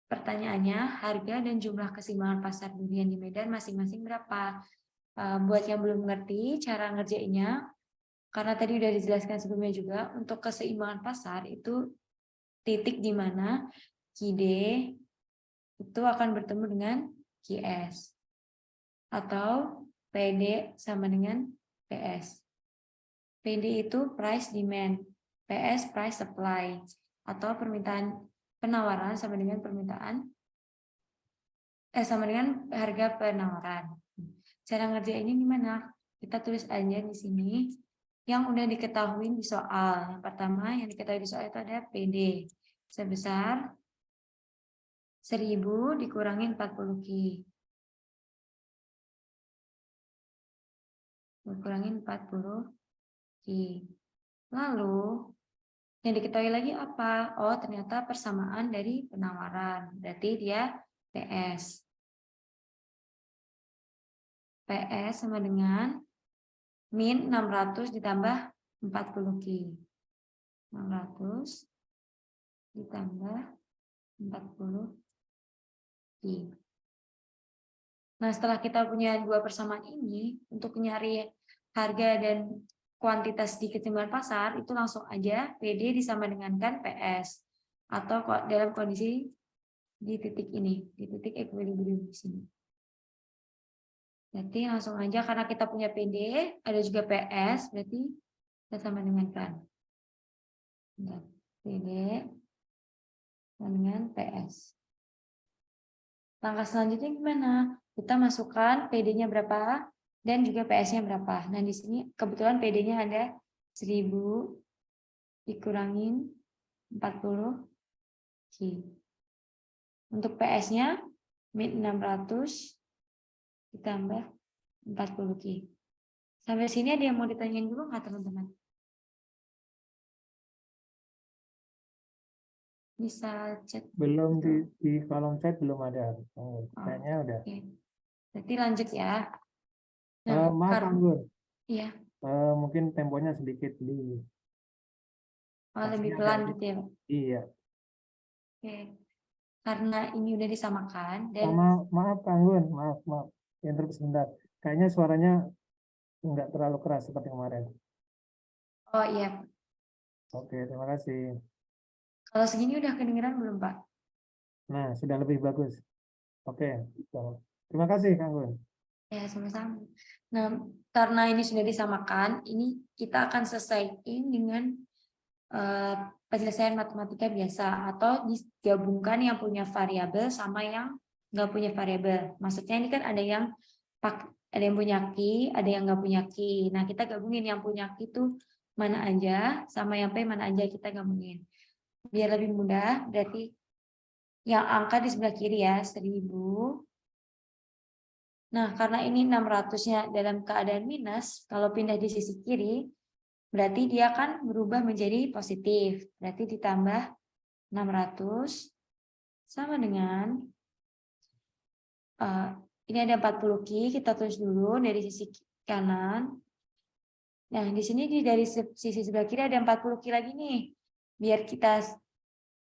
Pertanyaannya, harga dan jumlah keseimbangan pasar durian di Medan masing-masing berapa? Buat yang belum ngerti cara ngerjainnya, karena tadi udah dijelaskan sebelumnya juga, untuk keseimbangan pasar itu titik di mana QD itu akan bertemu dengan QS. Atau PD sama dengan PS. PD itu price demand, PS price supply, atau permintaan penawaran sama dengan harga penawaran. Cara ngerjainnya gimana? Kita tulis aja di sini yang udah diketahui di soal. Yang pertama yang diketahui di soal itu ada PD sebesar 1000 dikurangi 40 Ki. Dikurangi 40 Ki. Lalu yang diketahui lagi apa? Oh, ternyata persamaan dari penawaran. Berarti dia PS. PS sama dengan min 600 ditambah 40 Ki. 600 ditambah 40 Ki. Nah, setelah kita punya dua persamaan ini, untuk nyari harga dan kuantitas di keseimbangan pasar, itu langsung aja PD disama dengankan PS. Atau dalam kondisi di titik ini, di titik equilibrium di sini. Berarti langsung aja karena kita punya PD, ada juga PS, berarti kita sama dengankan. PD sama dengan PS. Langkah selanjutnya gimana? Kita masukkan PD-nya berapa dan juga PS-nya berapa. Nah, di sini kebetulan PD-nya ada 1000 dikurangin 40 Ki. Untuk PS-nya min 600 ditambah 40 Ki. Sampai sini ada yang mau ditanyain dulu nggak, teman-teman? Bisa chat. Belum di kolom chat belum ada. Kayaknya udah. Oke. Berarti lanjut ya. Nah, Maaf Anggun. Iya. Mungkin temponya sedikit Lebih pelan gitu ya, Pak? Iya. Oke. Karena ini udah disamakan dan Maaf Anggun, maaf. Interrupt sebentar. Kayaknya suaranya nggak terlalu keras seperti kemarin. oh iya, Oke, terima kasih. kalau segini udah kedengeran belum, Pak? Nah, sudah lebih bagus. Oke, terima kasih Kang Gun. Ya, sama-sama. Nah, karena ini sudah disamakan, ini kita akan selesaiin dengan penyelesaian matematika biasa atau digabungkan yang punya variabel sama yang nggak punya variabel. Maksudnya ini kan ada yang punya Ki, ada yang nggak punya Ki. Nah, kita gabungin yang punya Ki itu mana aja sama yang P mana aja kita gabungin. Biar lebih mudah, berarti yang angka di sebelah kiri ya, 1000. Nah, karena ini 600-nya dalam keadaan minus, kalau pindah di sisi kiri, berarti dia akan berubah menjadi positif. Berarti ditambah 600 sama dengan, ini ada 40 Ki, kita tulis dulu dari sisi kanan. Nah, di sini dari sisi sebelah kiri ada 40 Ki lagi nih. Biar kita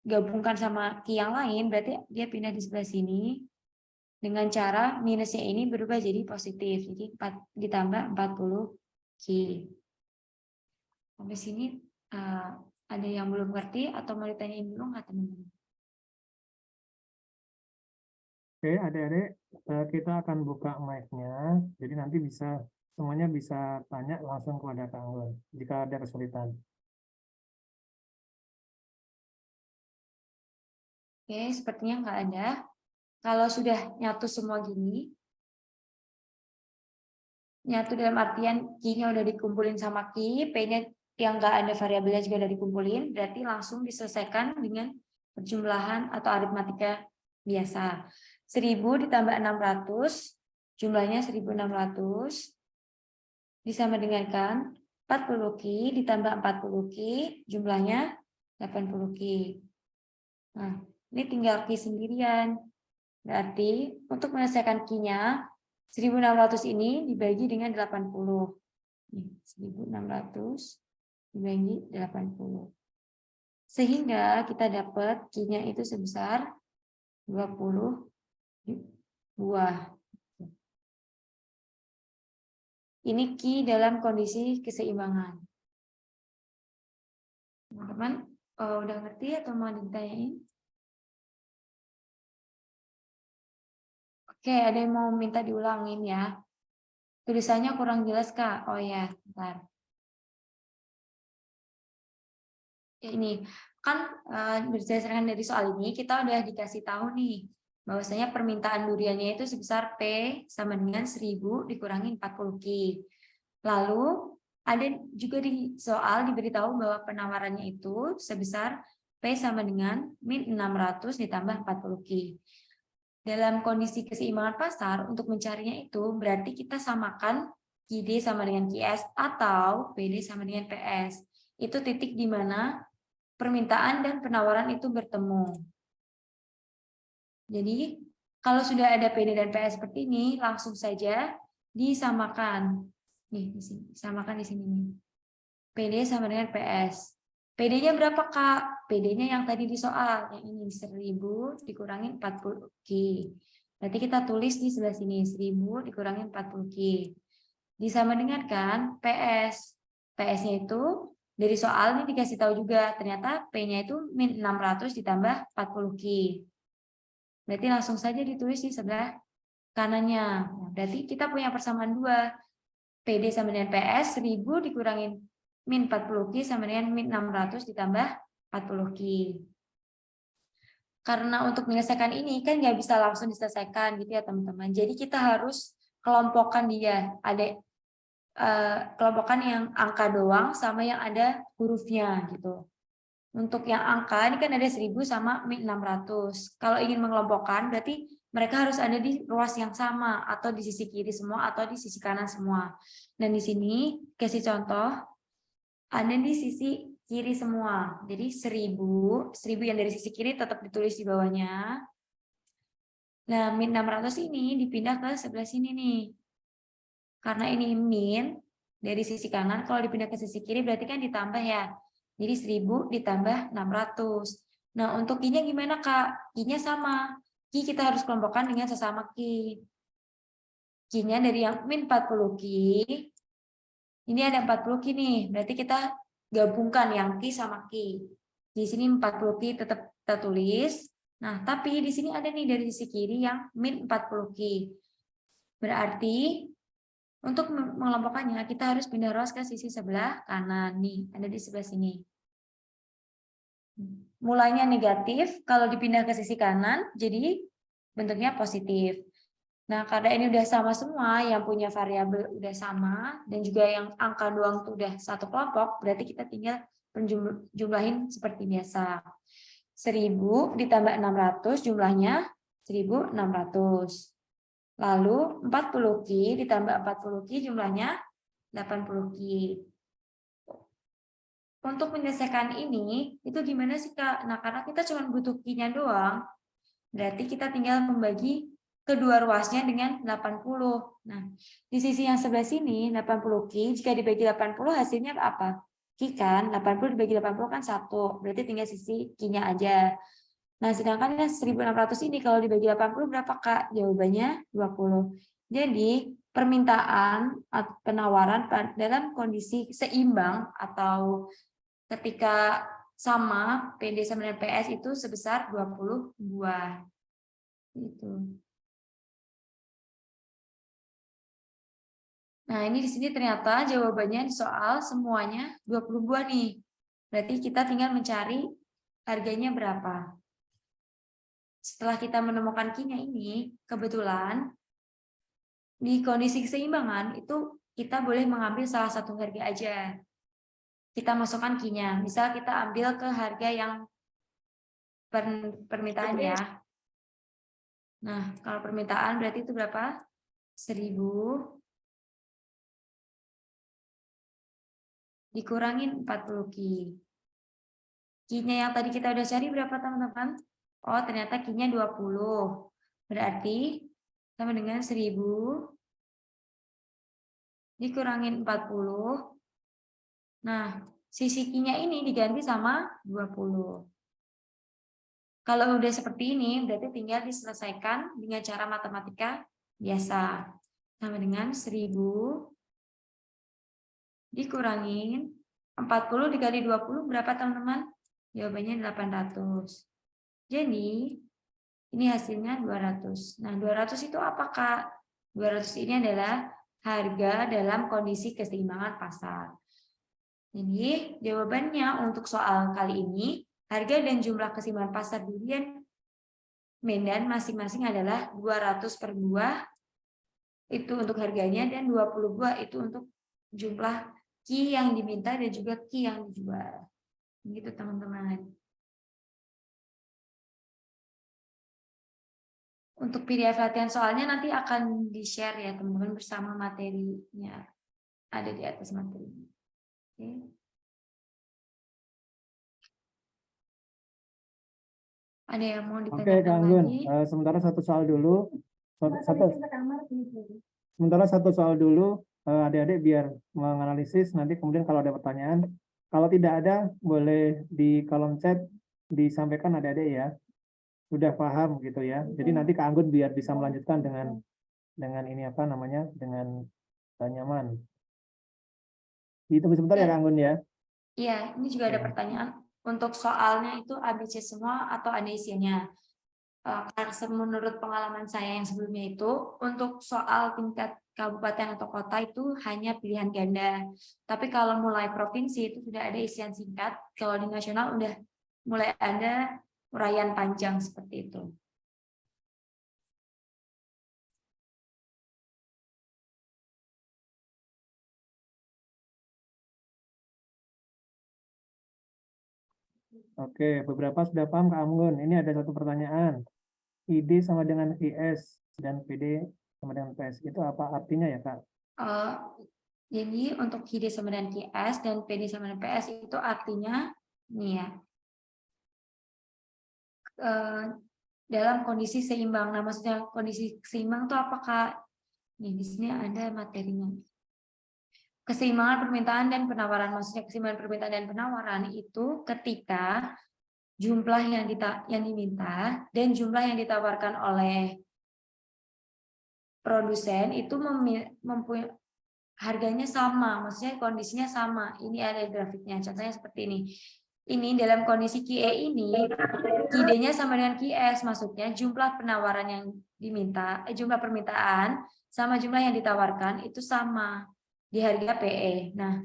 gabungkan sama Ki yang lain, berarti dia pindah di sebelah sini. Dengan cara minusnya ini berubah jadi positif. Jadi ditambah 40 Ki. Sampai sini ada yang belum ngerti atau mau ditanyain dulu nggak, teman-teman? Oke, adik-adik, kita akan buka mic-nya. Jadi nanti semuanya bisa tanya langsung kepada Kang Gun jika ada kesulitan. Oke, sepertinya nggak ada. Kalau sudah nyatu semua gini, nyatu dalam artian Ki-nya udah dikumpulin sama Ki, P-nya yang nggak ada variabelnya juga udah dikumpulin, berarti langsung diselesaikan dengan perjumlahan atau aritmatika biasa. 1000 ditambah 600, jumlahnya 1600, disama dengankan 40 Ki ditambah 40 Ki, jumlahnya 80 Ki. Nah, ini tinggal Ki sendirian. Berarti untuk menyelesaikan Ki-nya, 1600 ini dibagi dengan 80. 1600 dibagi 80. Sehingga kita dapat Q-nya itu sebesar 20 buah. Ini Q dalam kondisi keseimbangan. Teman-teman, udah ngerti atau mau ditanyain? Oke, ada yang mau minta diulangin ya? Tulisannya kurang jelas, Kak. Oh ya, bentar. Ini kan berdasarkan dari soal ini kita udah dikasih tahu nih bahwasanya permintaan duriannya itu sebesar P sama dengan 1000 dikurangi 40 Q. Lalu ada juga di soal diberitahu bahwa penawarannya itu sebesar P sama dengan min 600 ditambah 40 Q. Dalam kondisi keseimbangan pasar untuk mencarinya itu berarti kita samakan QD sama dengan QS atau PD sama dengan PS. Itu titik di mana permintaan dan penawaran itu bertemu. Jadi, kalau sudah ada PD dan PS seperti ini, langsung saja disamakan. Nih, di sini, disamakan di sini nih. PD sama dengan PS. PD-nya berapa, Kak? PD-nya yang tadi di soal, yang ini 1000 dikurangi 40 Q. Berarti kita tulis di sebelah sini 1000 dikurangi 40 Q. Disama dengan kan PS. PS-nya itu dari soal ini dikasih tahu juga, ternyata P-nya itu min 600 ditambah 40 Q. Berarti langsung saja ditulis di sebelah kanannya. Nah, berarti kita punya persamaan dua. PD sama dengan PS, 1000 dikurangin min 40 Q sama dengan min 600 ditambah 40 Q. Karena untuk menyelesaikan ini kan nggak bisa langsung diselesaikan gitu ya teman-teman. Jadi kita harus kelompokkan dia. Ada kelompokan yang angka doang sama yang ada hurufnya gitu. Untuk yang angka ini kan ada 1000 sama min 600. Kalau ingin mengelompokkan berarti mereka harus ada di ruas yang sama atau di sisi kiri semua atau di sisi kanan semua. Dan di sini kasih contoh ada di sisi kiri semua. Jadi 1000 yang dari sisi kiri tetap ditulis di bawahnya. Nah, min 600 ini dipindah ke sebelah sini nih. Karena ini min dari sisi kanan, kalau dipindah ke sisi kiri berarti kan ditambah ya. Jadi 1000 ditambah 600. Nah, untuk Q-nya gimana, Kak? Q-nya sama. Q kita harus kelompokkan dengan sesama Q. Q-nya dari yang min 40 Q. Ini ada 40 Q nih. Berarti kita gabungkan yang Q sama Q. Di sini 40 Q tetap kita tulis. Nah, tapi di sini ada nih dari sisi kiri yang min 40 Q. Berarti untuk mengelompokkannya, kita harus pindah ruas ke sisi sebelah kanan. Nih, ada di sebelah sini. Mulainya negatif, kalau dipindah ke sisi kanan, jadi bentuknya positif. Nah, karena ini udah sama semua, yang punya variabel udah sama, dan juga yang angka doang itu udah satu kelompok, berarti kita tinggal jumlahin seperti biasa. 1000 ditambah 600, jumlahnya 1600. Lalu 40 Q ditambah 40 Q jumlahnya 80 Q. Untuk menyelesaikan ini, itu gimana sih Kak? Nah, karena kita cuma butuh Q-nya doang, berarti kita tinggal membagi kedua ruasnya dengan 80. Nah, di sisi yang sebelah sini, 80 Q, jika dibagi 80 hasilnya apa? Q kan, 80 dibagi 80 kan 1, berarti tinggal sisi Q-nya aja. Nah, sedangkan 1600 ini kalau dibagi 80 berapa, Kak? Jawabannya 20. Jadi, permintaan atau penawaran dalam kondisi seimbang atau ketika sama PD sama dengan PS itu sebesar 20 buah. Gitu. Nah, ini di sini ternyata jawabannya di soal semuanya 20 buah nih. Berarti kita tinggal mencari harganya berapa. Setelah kita menemukan Q-nya ini, kebetulan di kondisi keseimbangan itu kita boleh mengambil salah satu harga aja. Kita masukkan Q-nya. Misal kita ambil ke harga yang permintaan ya. Nah, kalau permintaan berarti itu berapa? 1000 dikurangin 40 Q. Q-nya yang tadi kita udah cari berapa teman-teman? Oh, ternyata Q-nya 20. Berarti sama dengan 1000 dikurangin 40. Nah, sisi Q-nya ini diganti sama 20. Kalau udah seperti ini, berarti tinggal diselesaikan dengan cara matematika biasa. Sama dengan 1000 dikurangin 40 dikali 20 berapa teman-teman? Jawabannya 800. Jadi, ini hasilnya 200. Nah, 200 itu apa, Kak? 200 ini adalah harga dalam kondisi keseimbangan pasar. Jadi, jawabannya untuk soal kali ini, harga dan jumlah keseimbangan pasar durian Medan masing-masing adalah 200 per buah, itu untuk harganya, dan 20 buah itu untuk jumlah Q yang diminta dan juga Q yang dijual. Gitu, teman-teman. Untuk PDF latihan soalnya nanti akan di-share ya teman-teman bersama materinya. Ada di atas materinya. Oke. Ada yang mau Oke, ditanyakan Kak Anggun. lagi? Sementara satu soal dulu. Sementara satu soal dulu, adik-adik biar menganalisis. Nanti kemudian kalau ada pertanyaan, kalau tidak ada, boleh di kolom chat disampaikan adik-adik ya. Sudah paham gitu ya. Jadi nanti Kak Anggun biar bisa melanjutkan dengan ini apa namanya, dengan nyaman. Ditunggu sebentar ya Kak Anggun ya. Iya, ini juga ada pertanyaan. Untuk soalnya itu ABC semua atau ada isinya? Karena menurut pengalaman saya yang sebelumnya itu, untuk soal tingkat kabupaten atau kota itu hanya pilihan ganda. Tapi kalau mulai provinsi itu sudah ada isian singkat. Kalau di nasional udah mulai ada uraian panjang seperti itu. Oke, beberapa sudah paham Kak Anggun. Ini ada satu pertanyaan. ID sama dengan IS dan PD sama dengan PS. Itu apa artinya ya Kak? Jadi untuk ID sama dengan QS dan PD sama dengan PS itu artinya nih ya, dalam kondisi seimbang. Nah, maksudnya kondisi seimbang itu apa Kak? Nih di sini ada materinya. Keseimbangan permintaan dan penawaran. Maksudnya keseimbangan permintaan dan penawaran itu ketika jumlah yang diminta dan jumlah yang ditawarkan oleh produsen itu mempunyai harganya sama, maksudnya kondisinya sama. Ini ada grafiknya, contohnya seperti ini. Ini dalam kondisi QE ini, QD-nya sama dengan QS, maksudnya jumlah penawaran yang diminta, jumlah permintaan sama jumlah yang ditawarkan itu sama di harga PE. Nah,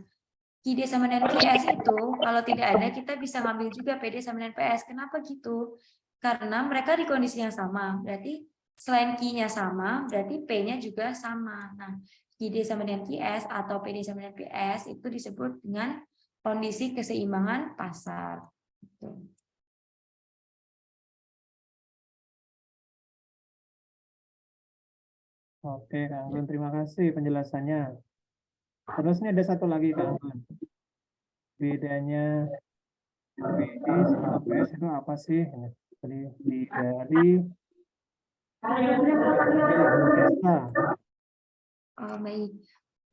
QD sama dengan QS itu kalau tidak ada kita bisa ngambil juga PD sama dengan PS. Kenapa gitu? Karena mereka di kondisi yang sama. Berarti selain Q-nya sama, berarti P-nya juga sama. Nah, QD sama dengan QS atau PD sama dengan PS itu disebut dengan kondisi keseimbangan pasar. Gitu. Oke, Kak Anggun, terima kasih penjelasannya. Terus ini ada satu lagi Kak Anggun. Bedanya PD sama PS itu apa sih? Ini dari desa. Baik.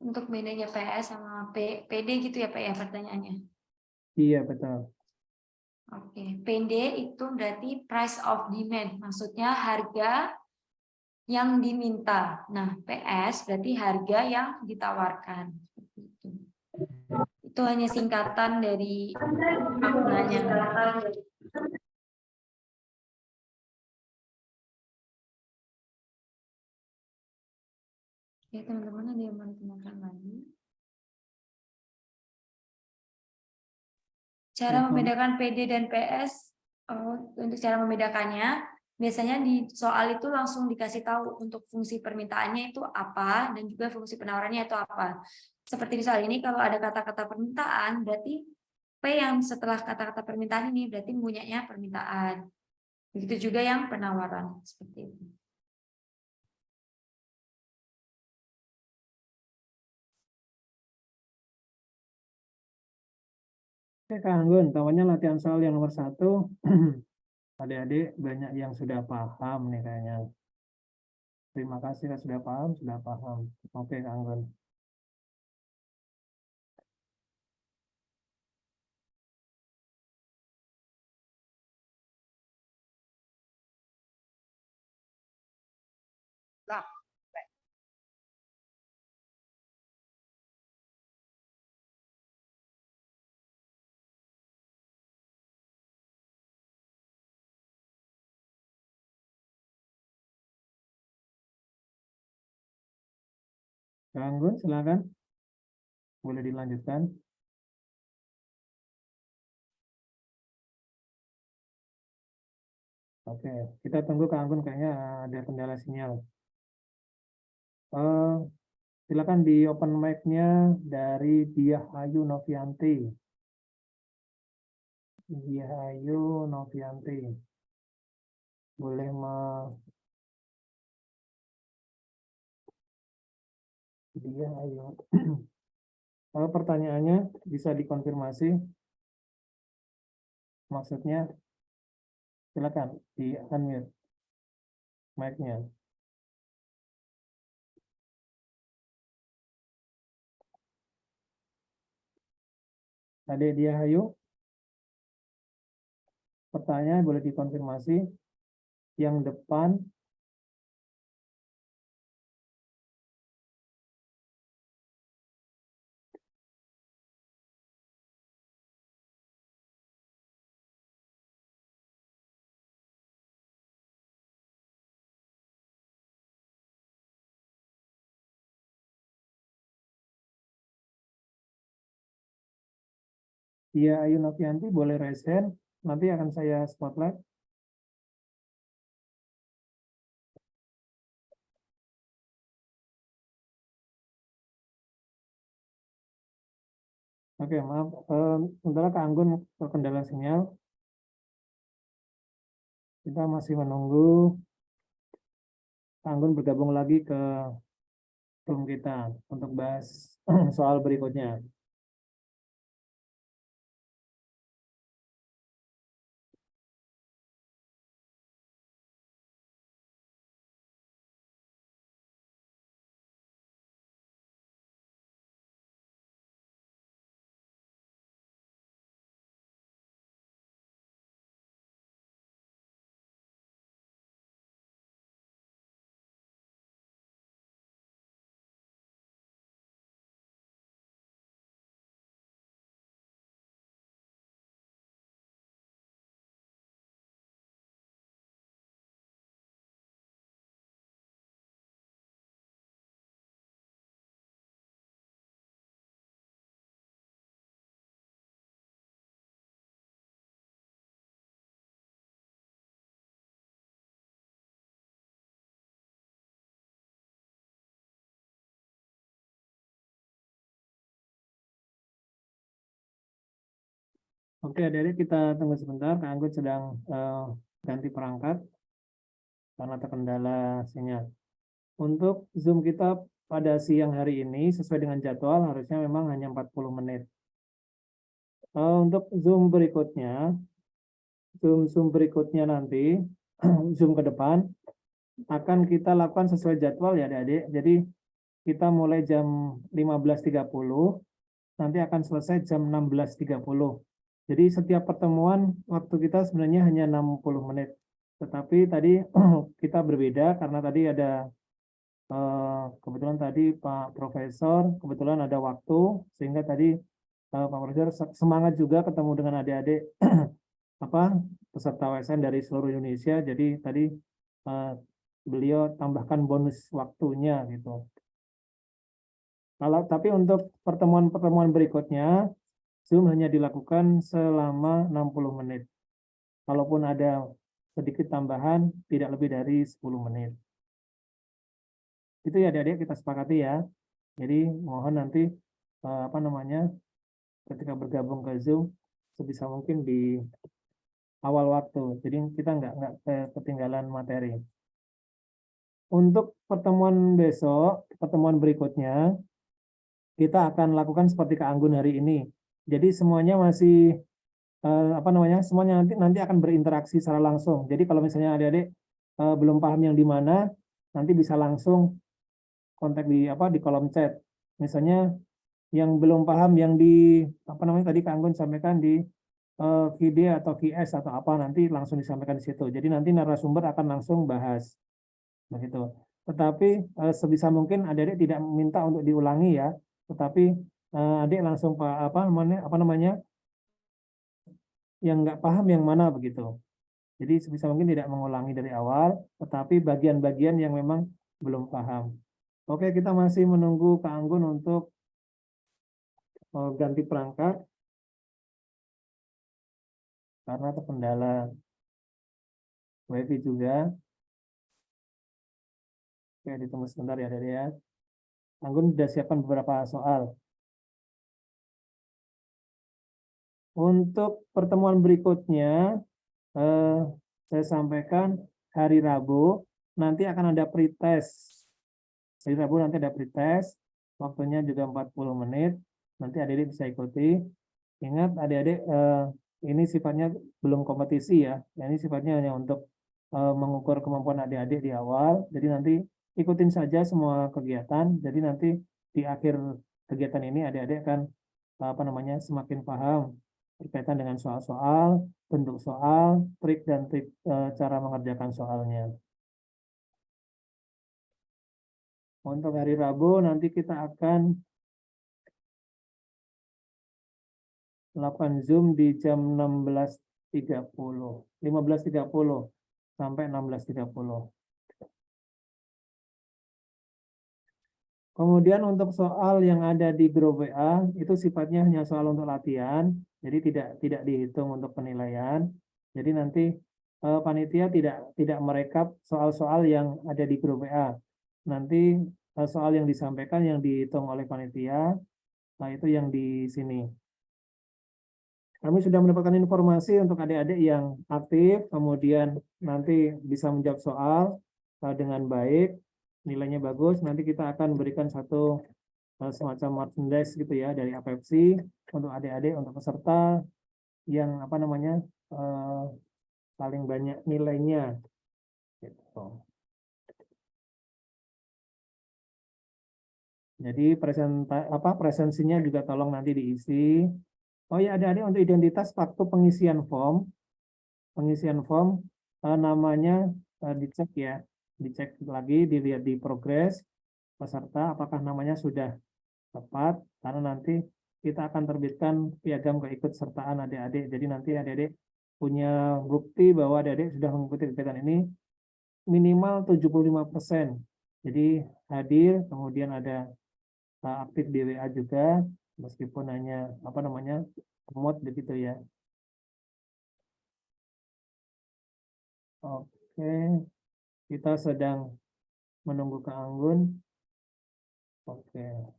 Untuk bedanya PS sama PD gitu ya Pak ya pertanyaannya. Iya, betul. Oke, PD itu berarti price of demand, maksudnya harga yang diminta. Nah, PS berarti harga yang ditawarkan. Itu hanya singkatan dari maknanya. Ya, teman-teman ada yang mau ditanyakan lagi? Cara membedakan PD dan PS, untuk cara membedakannya, biasanya di soal itu langsung dikasih tahu untuk fungsi permintaannya itu apa dan juga fungsi penawarannya itu apa. Seperti di soal ini kalau ada kata-kata permintaan, berarti P yang setelah kata-kata permintaan ini berarti punyanya permintaan. Begitu juga yang penawaran seperti itu. Oke, Kak Anggun, tahunya latihan soal yang nomor 1. Adik-adik banyak yang sudah paham nih kayaknya. Terima kasih Kak, sudah paham, sudah paham. Oke, Kak Anggun. Kak Anggun, silakan. Boleh dilanjutkan. Oke, kita tunggu Kak Anggun, kayaknya ada kendala sinyal. Silakan di open mic-nya dari Diah Ayu Novianti. Diah Ayu Novianti. Boleh Diah Ayu. Kalau pertanyaannya bisa dikonfirmasi, maksudnya silakan di unmute mic-nya. Adik Diah Ayu, pertanyaan boleh dikonfirmasi. Yang depan, Diah Ayu Novianti boleh raise hand, nanti akan saya spotlight. Oke, maaf. Sementara Kak Anggun terkendala sinyal. Kita masih menunggu Kak Anggun bergabung lagi ke room kita untuk bahas soal berikutnya. Oke, adik-adik kita tunggu sebentar. Kak Anggun sedang ganti perangkat karena terkendala sinyal. Untuk Zoom kita pada siang hari ini sesuai dengan jadwal harusnya memang hanya 40 menit. Untuk Zoom berikutnya, Zoom berikutnya nanti, Zoom ke depan, akan kita lakukan sesuai jadwal ya adik-adik. Jadi kita mulai jam 15.30, nanti akan selesai jam 16.30. Jadi setiap pertemuan waktu kita sebenarnya hanya 60 menit. Tetapi tadi kita berbeda karena tadi ada kebetulan tadi Pak Profesor kebetulan ada waktu sehingga tadi Pak Profesor semangat juga ketemu dengan adik-adik peserta WSN dari seluruh Indonesia. Jadi tadi beliau tambahkan bonus waktunya gitu. Tapi untuk pertemuan-pertemuan berikutnya Zoom hanya dilakukan selama 60 menit. Kalaupun ada sedikit tambahan tidak lebih dari 10 menit. Itu ya adik-adik kita sepakati ya. Jadi mohon nanti ketika bergabung ke Zoom sebisa mungkin di awal waktu. Jadi kita nggak ketinggalan materi. Untuk pertemuan besok, pertemuan berikutnya, kita akan lakukan seperti Kak Anggun hari ini. Jadi semuanya masih semuanya nanti akan berinteraksi secara langsung. Jadi kalau misalnya adik-adik belum paham yang di mana, nanti bisa langsung kontak di kolom chat. Misalnya yang belum paham yang di tadi Kak Anggun sampaikan di QD atau QS atau apa nanti langsung disampaikan di situ. Jadi nanti narasumber akan langsung bahas begitu. tetapi sebisa mungkin adik-adik tidak minta untuk diulangi ya, tetapi adik langsung apa namanya yang nggak paham yang mana begitu. Jadi sebisa mungkin tidak mengulangi dari awal, tetapi bagian-bagian yang memang belum paham. Oke, kita masih menunggu Kak Anggun untuk ganti perangkat karena terkendala WiFi juga. Oke, ditunggu sebentar ya, Dede ya. Anggun sudah siapkan beberapa soal. Untuk pertemuan berikutnya, saya sampaikan hari Rabu, nanti akan ada pretest. Hari Rabu nanti ada pretest, waktunya juga 40 menit. Nanti adik-adik bisa ikuti. Ingat adik-adik, ini sifatnya belum kompetisi ya. Ini sifatnya hanya untuk mengukur kemampuan adik-adik di awal. Jadi nanti ikutin saja semua kegiatan. Jadi nanti di akhir kegiatan ini adik-adik akan apa namanya semakin paham berkaitan dengan soal-soal, bentuk soal, trik dan trik cara mengerjakan soalnya. Untuk hari Rabu nanti kita akan melakukan Zoom di jam 16.30, 15.30 sampai 16.30. Kemudian untuk soal yang ada di grup WA itu sifatnya hanya soal untuk latihan, jadi tidak dihitung untuk penilaian. Jadi nanti panitia tidak merekap soal-soal yang ada di grup WA. Nanti soal yang disampaikan yang dihitung oleh panitia, nah itu yang di sini. Kami sudah mendapatkan informasi untuk adik-adik yang aktif, kemudian nanti bisa menjawab soal dengan baik, nilainya bagus. Nanti kita akan berikan satu semacam merchandise gitu ya dari APEPSI untuk adik-adik, untuk peserta yang apa namanya paling banyak nilainya. Gitu. Jadi presensinya juga tolong nanti diisi. Oh ya, adik-adik untuk identitas waktu pengisian form namanya dicek ya, dicek lagi, dilihat di progres peserta apakah namanya sudah tepat, karena nanti kita akan terbitkan piagam keikutsertaan adik-adik. Jadi nanti adik-adik punya bukti bahwa adik-adik sudah mengikuti kegiatan ini minimal 75%. Jadi hadir, kemudian ada aktif di WA juga, meskipun hanya apa namanya remote begitu ya. Oke, kita sedang menunggu Kak Anggun. Oke.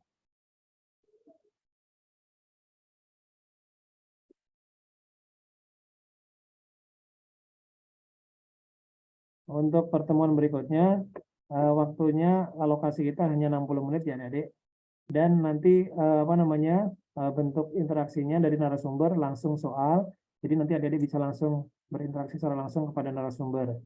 Untuk pertemuan berikutnya, waktunya alokasi kita hanya 60 menit ya adik. Dan nanti apa namanya bentuk interaksinya dari narasumber langsung soal. Jadi nanti adik-adik bisa langsung berinteraksi secara langsung kepada narasumber.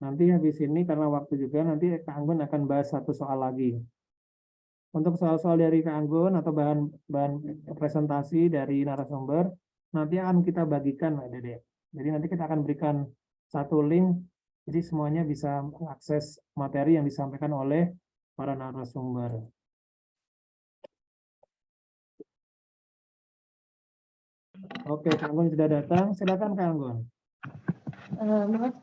Nanti habis ini karena waktu juga nanti Kak Anggun akan bahas satu soal lagi. Untuk soal-soal dari Kak Anggun atau bahan presentasi dari narasumber nanti akan kita bagikan adik-adik. Jadi nanti kita akan berikan satu link, jadi semuanya bisa mengakses materi yang disampaikan oleh para narasumber. Oke, Kak Anggun sudah datang. Silakan Kak Anggun. Maaf,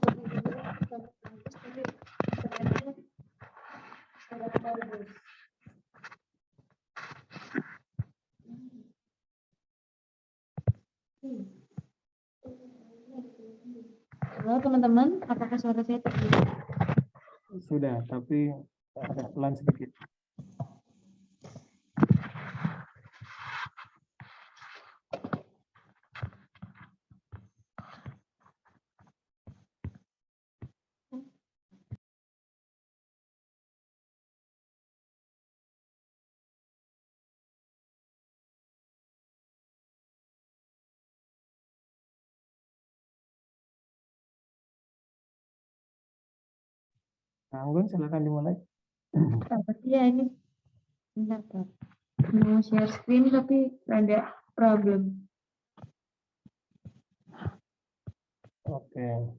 halo teman-teman, apakah suara saya terdengar? Sudah, tapi agak pelan sedikit. Kak Anggun, silakan dimulai. Ya ini bentar Kak. Mau share screen tapi ada problem. Oke,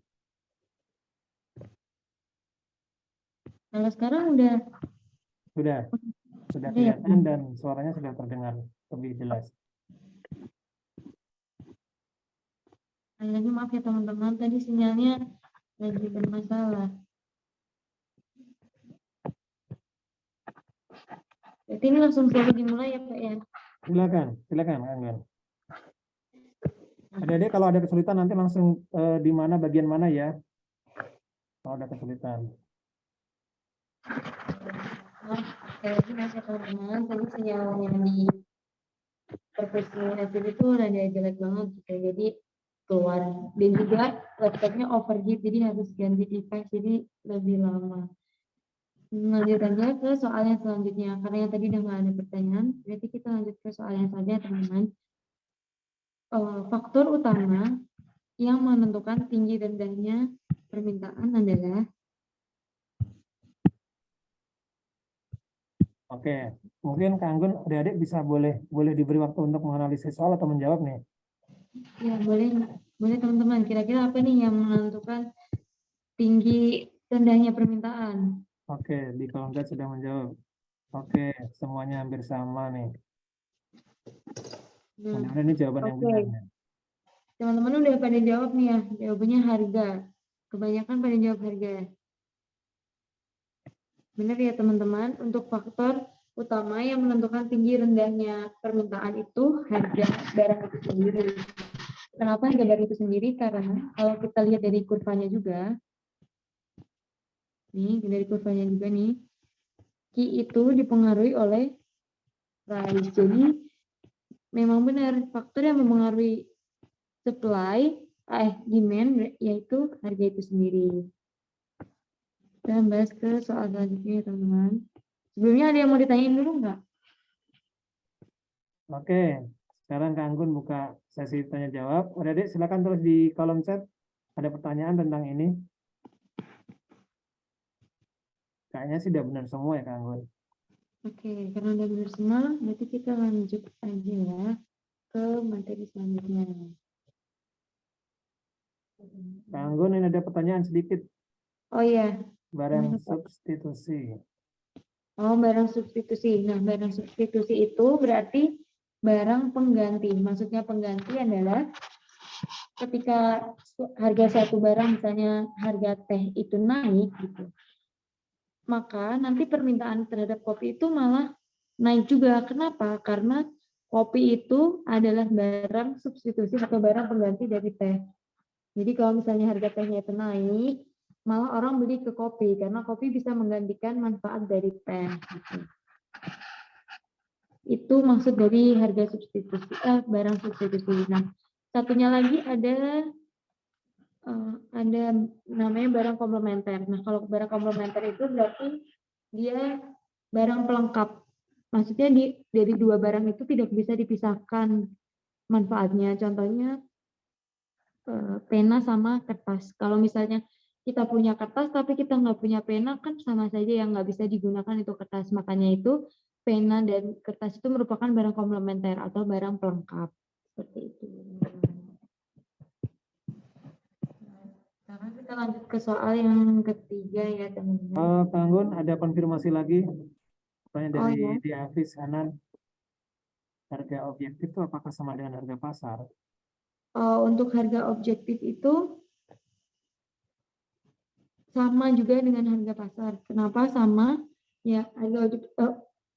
Kalau sekarang udah sudah ya. kelihatan dan suaranya sudah terdengar lebih jelas. Lagi maaf ya teman-teman, tadi sinyalnya lagi bermasalah. Berarti ini langsung boleh dimulai ya Pak ya? Silakan Kak Anggun. Adik-adik kalau ada kesulitan nanti langsung di mana bagian mana ya? Kalau ada kesulitan. Lagi masih teman-teman, tadi sinyalnya di perpustakaan itu ada jelek banget gitu, jadi keluar. Dan juga laptopnya overheat, jadi harus ganti device, jadi lebih lama. Lanjut aja ke soal yang selanjutnya, karena yang tadi udah nggak ada pertanyaan, berarti kita lanjut ke soal yang saja teman-teman. Faktor utama yang menentukan tinggi rendahnya permintaan adalah Oke, mungkin Kak Anggun, adik-adik bisa boleh diberi waktu untuk menganalisis soal atau menjawab nih. ya boleh teman-teman, kira-kira apa nih yang menentukan tinggi rendahnya permintaan? Oke, di kolom chat sudah menjawab. Oke, semuanya hampir sama nih. Nah, Mudah-mudahan ini jawaban yang benar. oke. Teman-teman udah pada jawab nih ya, jawabannya harga. Kebanyakan pada jawab harga. Benar ya teman-teman, untuk faktor utama yang menentukan tinggi rendahnya permintaan itu harga barang itu sendiri. Kenapa harga barang itu sendiri? Karena kalau kita lihat dari kurvanya juga, nih dari kurvanya juga nih, Q itu dipengaruhi oleh price. Jadi memang benar faktor yang mempengaruhi demand yaitu harga itu sendiri. Kita bahas ke soal selanjutnya ya teman-teman. Sebelumnya ada yang mau ditanyain dulu nggak? Oke, sekarang Kak Anggun buka sesi tanya jawab. Adik-adik silakan terus di kolom chat. Ada pertanyaan tentang ini. Kayaknya sih udah benar semua ya Kak Anggun. Oke, karena udah benar semua, berarti kita lanjut aja ya ke materi selanjutnya. Kak Anggun, ini ada pertanyaan sedikit. Oh iya, Barang gimana, Pak? substitusi. Oh, barang substitusi. Nah, barang substitusi itu berarti barang pengganti. Maksudnya pengganti adalah ketika harga satu barang, misalnya harga teh itu naik gitu, maka nanti permintaan terhadap kopi itu malah naik juga. Kenapa? Karena kopi itu adalah barang substitusi atau barang pengganti dari teh. Jadi kalau misalnya harga tehnya itu naik, malah orang beli ke kopi karena kopi bisa menggantikan manfaat dari teh. Gitu. Itu maksud dari harga substitusi, barang substitusi. Nah, satunya lagi ada namanya barang komplementer. Nah, kalau barang komplementer itu berarti dia barang pelengkap. Maksudnya dari dua barang itu tidak bisa dipisahkan manfaatnya. Contohnya pena sama kertas. Kalau misalnya kita punya kertas tapi kita nggak punya pena, kan sama saja yang nggak bisa digunakan itu kertas. Makanya itu pena dan kertas itu merupakan barang komplementer atau barang pelengkap. Seperti itu. Sekarang kita lanjut ke soal yang ketiga ya teman-teman. Kak Anggun, ada konfirmasi lagi. Pertanyaan Oh dari ya, Hafiz Hanan. Harga objektif itu apakah sama dengan harga pasar? untuk harga objektif itu sama juga dengan harga pasar. Kenapa sama? Ya, harga objektif,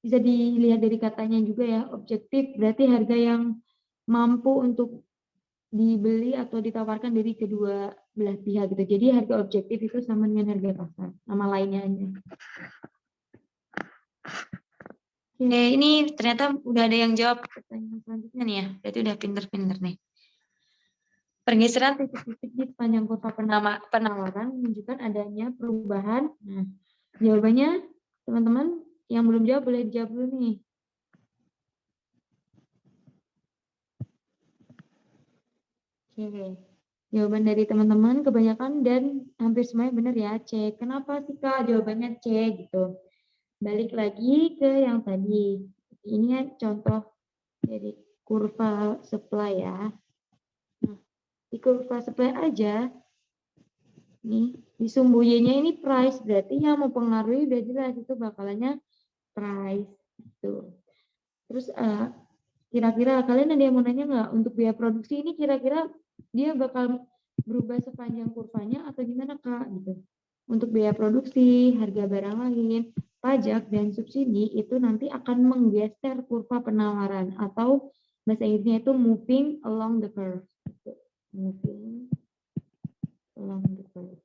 bisa dilihat dari katanya juga ya, objektif berarti harga yang mampu untuk dibeli atau ditawarkan dari kedua belah pihak gitu. Jadi harga objektif itu sama dengan harga pasar, nama lainnya aja. Oke, ini ternyata udah ada yang jawab pertanyaan selanjutnya nih ya. Berarti udah pinter-pinter nih. Pergeseran titik-titik di sepanjang kurva penawaran menunjukkan adanya perubahan. Nah, jawabannya teman-teman yang belum jawab boleh dijawab dulu nih. Oke. Jawaban dari teman-teman kebanyakan dan hampir semuanya benar ya, C. Kenapa sih Kak jawabannya C gitu? Balik lagi ke yang tadi. Ini ya contoh dari kurva supply ya. Nah, di kurva supply aja, nih di sumbu Y-nya ini price, berarti yang mempengaruhi udah jelas itu bakalannya price. Gitu. Terus kira-kira kalian ada yang mau nanya nggak untuk biaya produksi ini kira-kira dia bakal berubah sepanjang kurvanya atau gimana Kak gitu. Untuk biaya produksi, harga barang lain, pajak dan subsidi itu nanti akan menggeser kurva penawaran atau bahasa Inggrisnya itu moving along the curve. Gitu. Moving along the curve.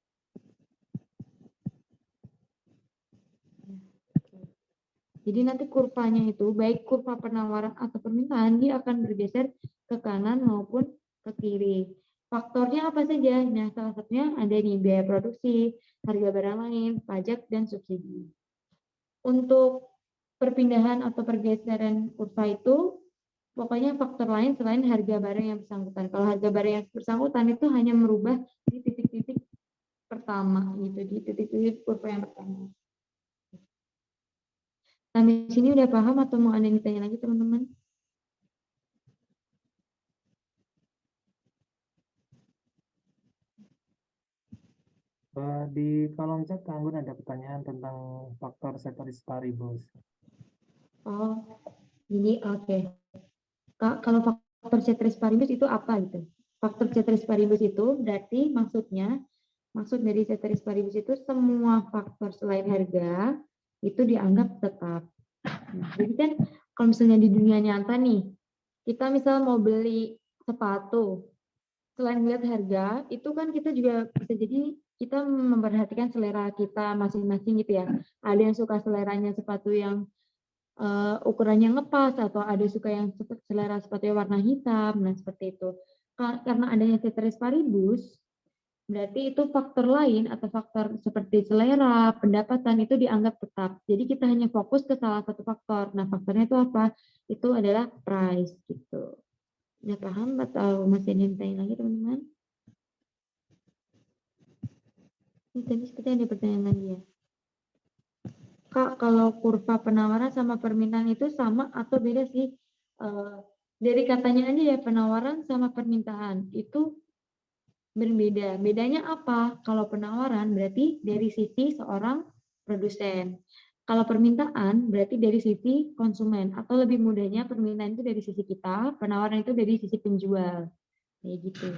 Jadi nanti kurvanya itu baik kurva penawaran atau permintaan dia akan bergeser ke kanan maupun ke kiri. Faktornya apa saja? Nah, salah satunya ada di biaya produksi, harga barang lain, pajak, dan subsidi. Untuk perpindahan atau pergeseran kurva itu, pokoknya faktor lain selain harga barang yang bersangkutan. Kalau harga barang yang bersangkutan itu hanya merubah di titik-titik pertama, gitu, di titik-titik kurva yang pertama. Sampai sini udah paham atau mau ada yang ditanya lagi teman-teman? Di kolom chat Anggun ada pertanyaan tentang faktor ceteris paribus. Oh, jadi oke. Kak, kalau faktor ceteris paribus itu apa gitu? Faktor ceteris paribus itu berarti maksud dari ceteris paribus itu semua faktor selain harga itu dianggap tetap. Nah, jadi kan kalau misalnya di dunia nyata nih, kita misal mau beli sepatu, selain lihat harga, itu kan kita juga bisa jadi kita memperhatikan selera kita masing-masing gitu ya. Ada yang suka seleranya sepatu yang ukurannya ngepas atau ada suka yang selera sepatunya warna hitam, nah seperti itu. Karena adanya ceteris paribus, berarti itu faktor lain atau faktor seperti selera, pendapatan itu dianggap tetap. Jadi kita hanya fokus ke salah satu faktor. Nah, faktornya itu apa? Itu adalah price gitu. Udah paham atau masih ada yang tanya lagi teman-teman? Ini tadi seperti ada pertanyaan lagi ya. Kak, kalau kurva penawaran sama permintaan itu sama atau beda sih? Dari katanya aja ya, penawaran sama permintaan itu berbeda. Bedanya apa? Kalau penawaran berarti dari sisi seorang produsen. Kalau permintaan berarti dari sisi konsumen. Atau lebih mudahnya permintaan itu dari sisi kita, penawaran itu dari sisi penjual. Kayak gitu.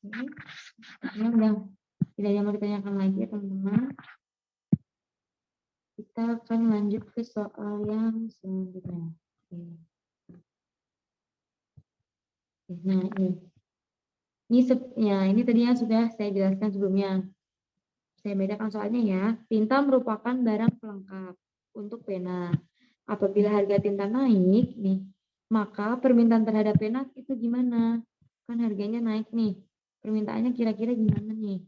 Ini udah tidak ada yang mau ditanyakan lagi ya teman-teman. Kita akan lanjut ke soal yang selanjutnya. Nah, ini tadinya sudah saya jelaskan sebelumnya. Saya bedakan soalnya ya. Tinta merupakan barang pelengkap untuk pena. Apabila harga tinta naik nih, maka permintaan terhadap pena itu gimana? Kan harganya naik nih. Permintaannya kira-kira gimana nih?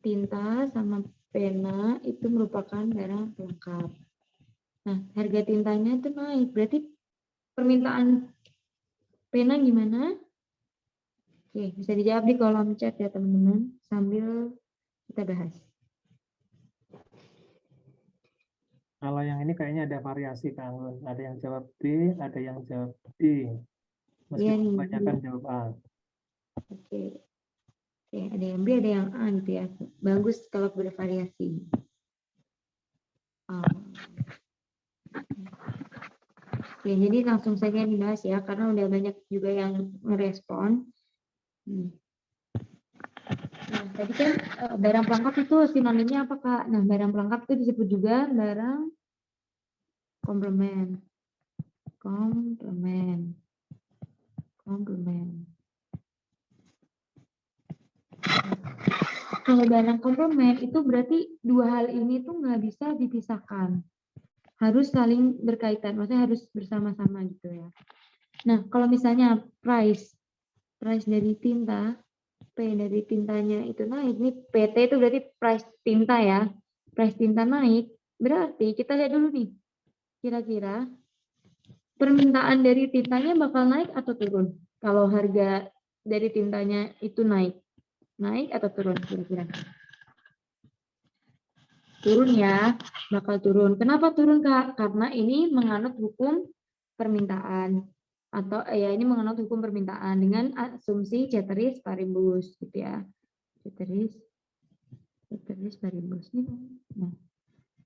Tinta sama pena itu merupakan barang pelengkap. Nah, harga tintanya itu naik. Berarti permintaan pena gimana? Oke, bisa dijawab di kolom chat ya teman-teman, sambil kita bahas. Kalau yang ini kayaknya ada variasi Kang Anggun. Ada yang jawab B, ada yang jawab D. Iya Meskipun nih. kebanyakan jawab A. Oke. Oke, ada yang B, ada yang A gitu ya. Bagus kalau bervariasi. Oke, jadi langsung saja dibahas ya, karena udah banyak juga yang merespon. Nah, tadi kan barang pelengkap itu sinonimnya apa Kak? Nah, barang pelengkap itu disebut juga barang komplement. Komplement. Kalau barang komplement itu berarti dua hal ini tuh nggak bisa dipisahkan. Harus saling berkaitan, maksudnya harus bersama-sama gitu ya. Nah, kalau misalnya price dari tinta, P dari tintanya itu naik, ini PT itu berarti price tinta ya. Price tinta naik, berarti kita lihat dulu nih, kira-kira permintaan dari tintanya bakal naik atau turun? Kalau harga dari tintanya itu naik atau turun kira-kira? Turun ya, bakal turun. Kenapa turun, Kak? Karena ini menganut hukum permintaan atau ya ini menganut hukum permintaan dengan asumsi ceteris paribus gitu ya. Ceteris paribus. Nah,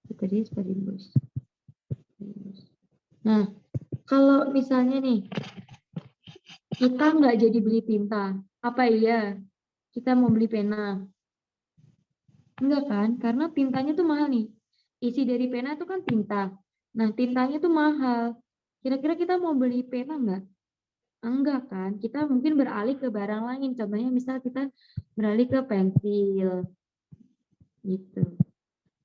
ceteris paribus. Nah, kalau misalnya nih kita nggak jadi beli tinta, apa iya kita mau beli pena? Enggak kan? Karena tintanya tuh mahal nih. Isi dari pena itu kan tinta. Nah, tintanya tuh mahal. Kira-kira kita mau beli pena enggak? Enggak kan? Kita mungkin beralih ke barang lain. Contohnya misal kita beralih ke pensil. Gitu.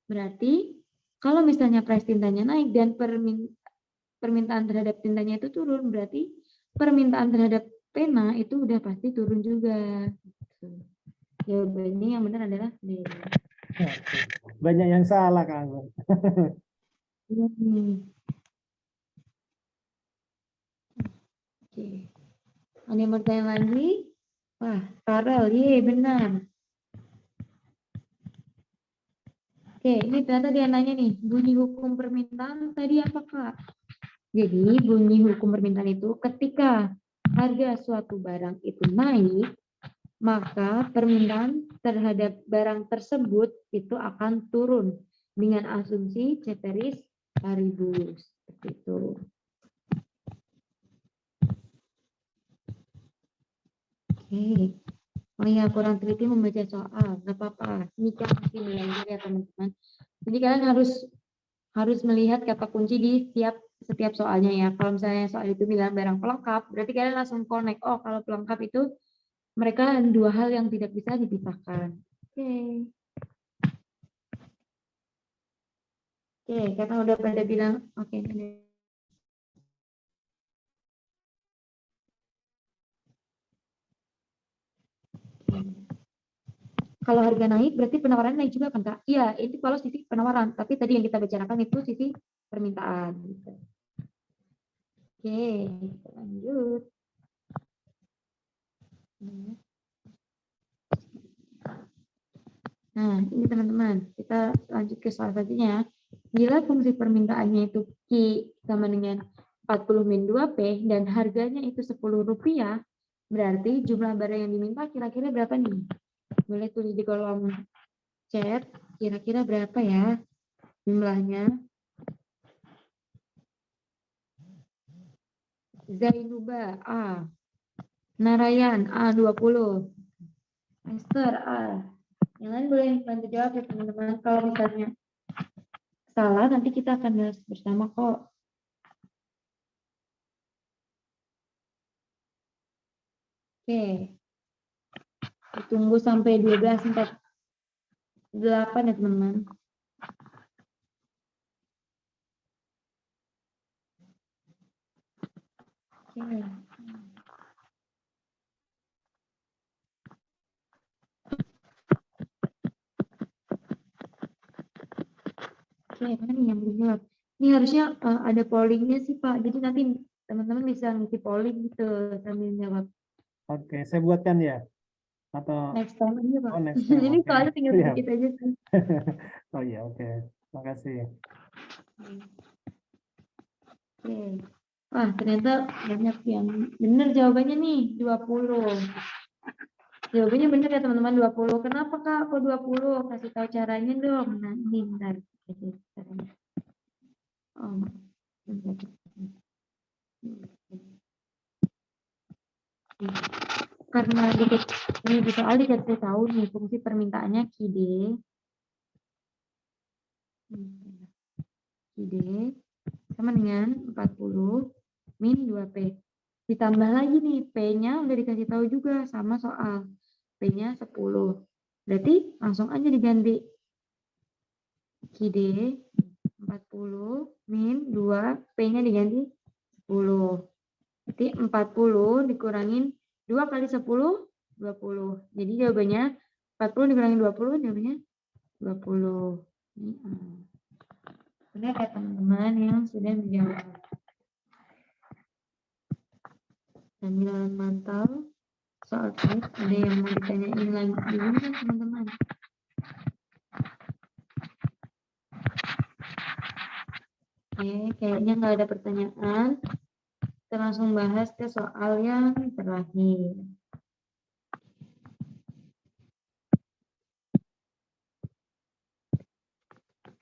Berarti kalau misalnya price tintanya naik dan permintaan terhadap tintanya itu turun, berarti permintaan terhadap pena itu udah pasti turun juga. Gitu. Jawabannya yang benar adalah D. Banyak yang salah, Kak Anggun. Oke. Ada yang bertanya lagi? Wah, Farel, ye benar. Oke, ini ternyata dia nanya nih, bunyi hukum permintaan tadi apa, Kak? Jadi, bunyi hukum permintaan itu ketika harga suatu barang itu naik, maka permintaan terhadap barang tersebut itu akan turun dengan asumsi ceteris paribus. Seperti itu. Oke. Oh iya, kurang teliti membaca soal, nggak apa-apa. Ini kan masih belajar ya teman-teman. Jadi kalian harus melihat kata kunci di setiap soalnya ya. Kalau misalnya soal itu bilang barang pelengkap, berarti kalian langsung connect. Oh, kalau pelengkap itu mereka dua hal yang tidak bisa dipisahkan. Oke. Oke, karena udah pada bilang, oke. Kalau harga naik, berarti penawaran naik juga kan, Kak? Iya, itu kalau sisi penawaran. Tapi tadi yang kita bicarakan itu sisi permintaan. Gitu. Oke, lanjut. Nah, ini teman-teman, kita lanjut ke salah satunya. Bila fungsi permintaannya itu Q sama dengan 40 min 2P dan harganya itu Rp10, berarti jumlah barang yang diminta kira-kira berapa nih? Boleh tulis di kolom chat, kira-kira berapa ya jumlahnya? Zainuba A, Narayan A 20, Esther A. Yang lain boleh bantu jawab ya teman-teman. Kalau misalnya salah, nanti kita akan bahas bersama kok. Oke. Tunggu sampai 12.48 ya teman-teman. Oke. Oke, mana nih yang belum jawab? Ini harusnya ada pollingnya sih Pak. Jadi nanti teman-teman bisa ngisi polling gitu sambil jawab. Oke, saya buatkan ya. Atau Next time aja Pak. oh, next time. Ini Oke. soalnya tinggal Siap. sedikit aja sih. Oh iya, oke. Makasih. Oke. Wah, ternyata banyak yang benar jawabannya nih, 20. Jawabannya benar ya teman-teman, 20. Kenapa Kak kok 20? Kasih tahu caranya dong. Nah, ini bentar. Kasih caranya. Oh, bentar. Karena di soal dikasih tahu nih fungsi permintaannya KID. KID sama dengan 40 min 2P. Ditambah lagi nih, P-nya udah dikasih tahu juga sama soal. P-nya 10. Berarti langsung aja diganti. KID 40 min 2, P-nya diganti 10. Berarti 40 dikurangin 2 kali 10, 20. Jadi jawabannya 40 dikurangin 20, jawabannya 20. Ini benar ya teman-teman yang sudah menjawab. Sambil mantau soal chat, ada yang mau ditanyain lagi dulu kan teman-teman? Oke, kayaknya nggak ada pertanyaan. Kita langsung bahas ke soal yang terakhir.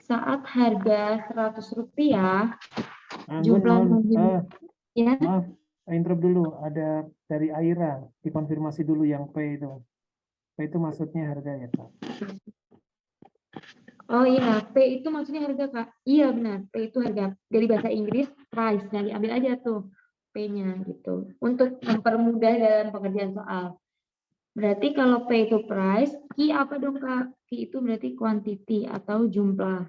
Saat harga Rp100, Anggun, jumlah mohon, ya. maaf, interrupt dulu. Ada dari Aira, dikonfirmasi dulu yang P itu. P itu maksudnya harga ya, Kak? Oh iya, P itu maksudnya harga, Kak. Iya benar, P itu harga. Dari bahasa Inggris, price. Nah, diambil aja tuh P-nya gitu. Untuk mempermudah dalam pengerjaan soal. Berarti kalau P itu price, Q apa dong, Kak? Q itu berarti quantity atau jumlah.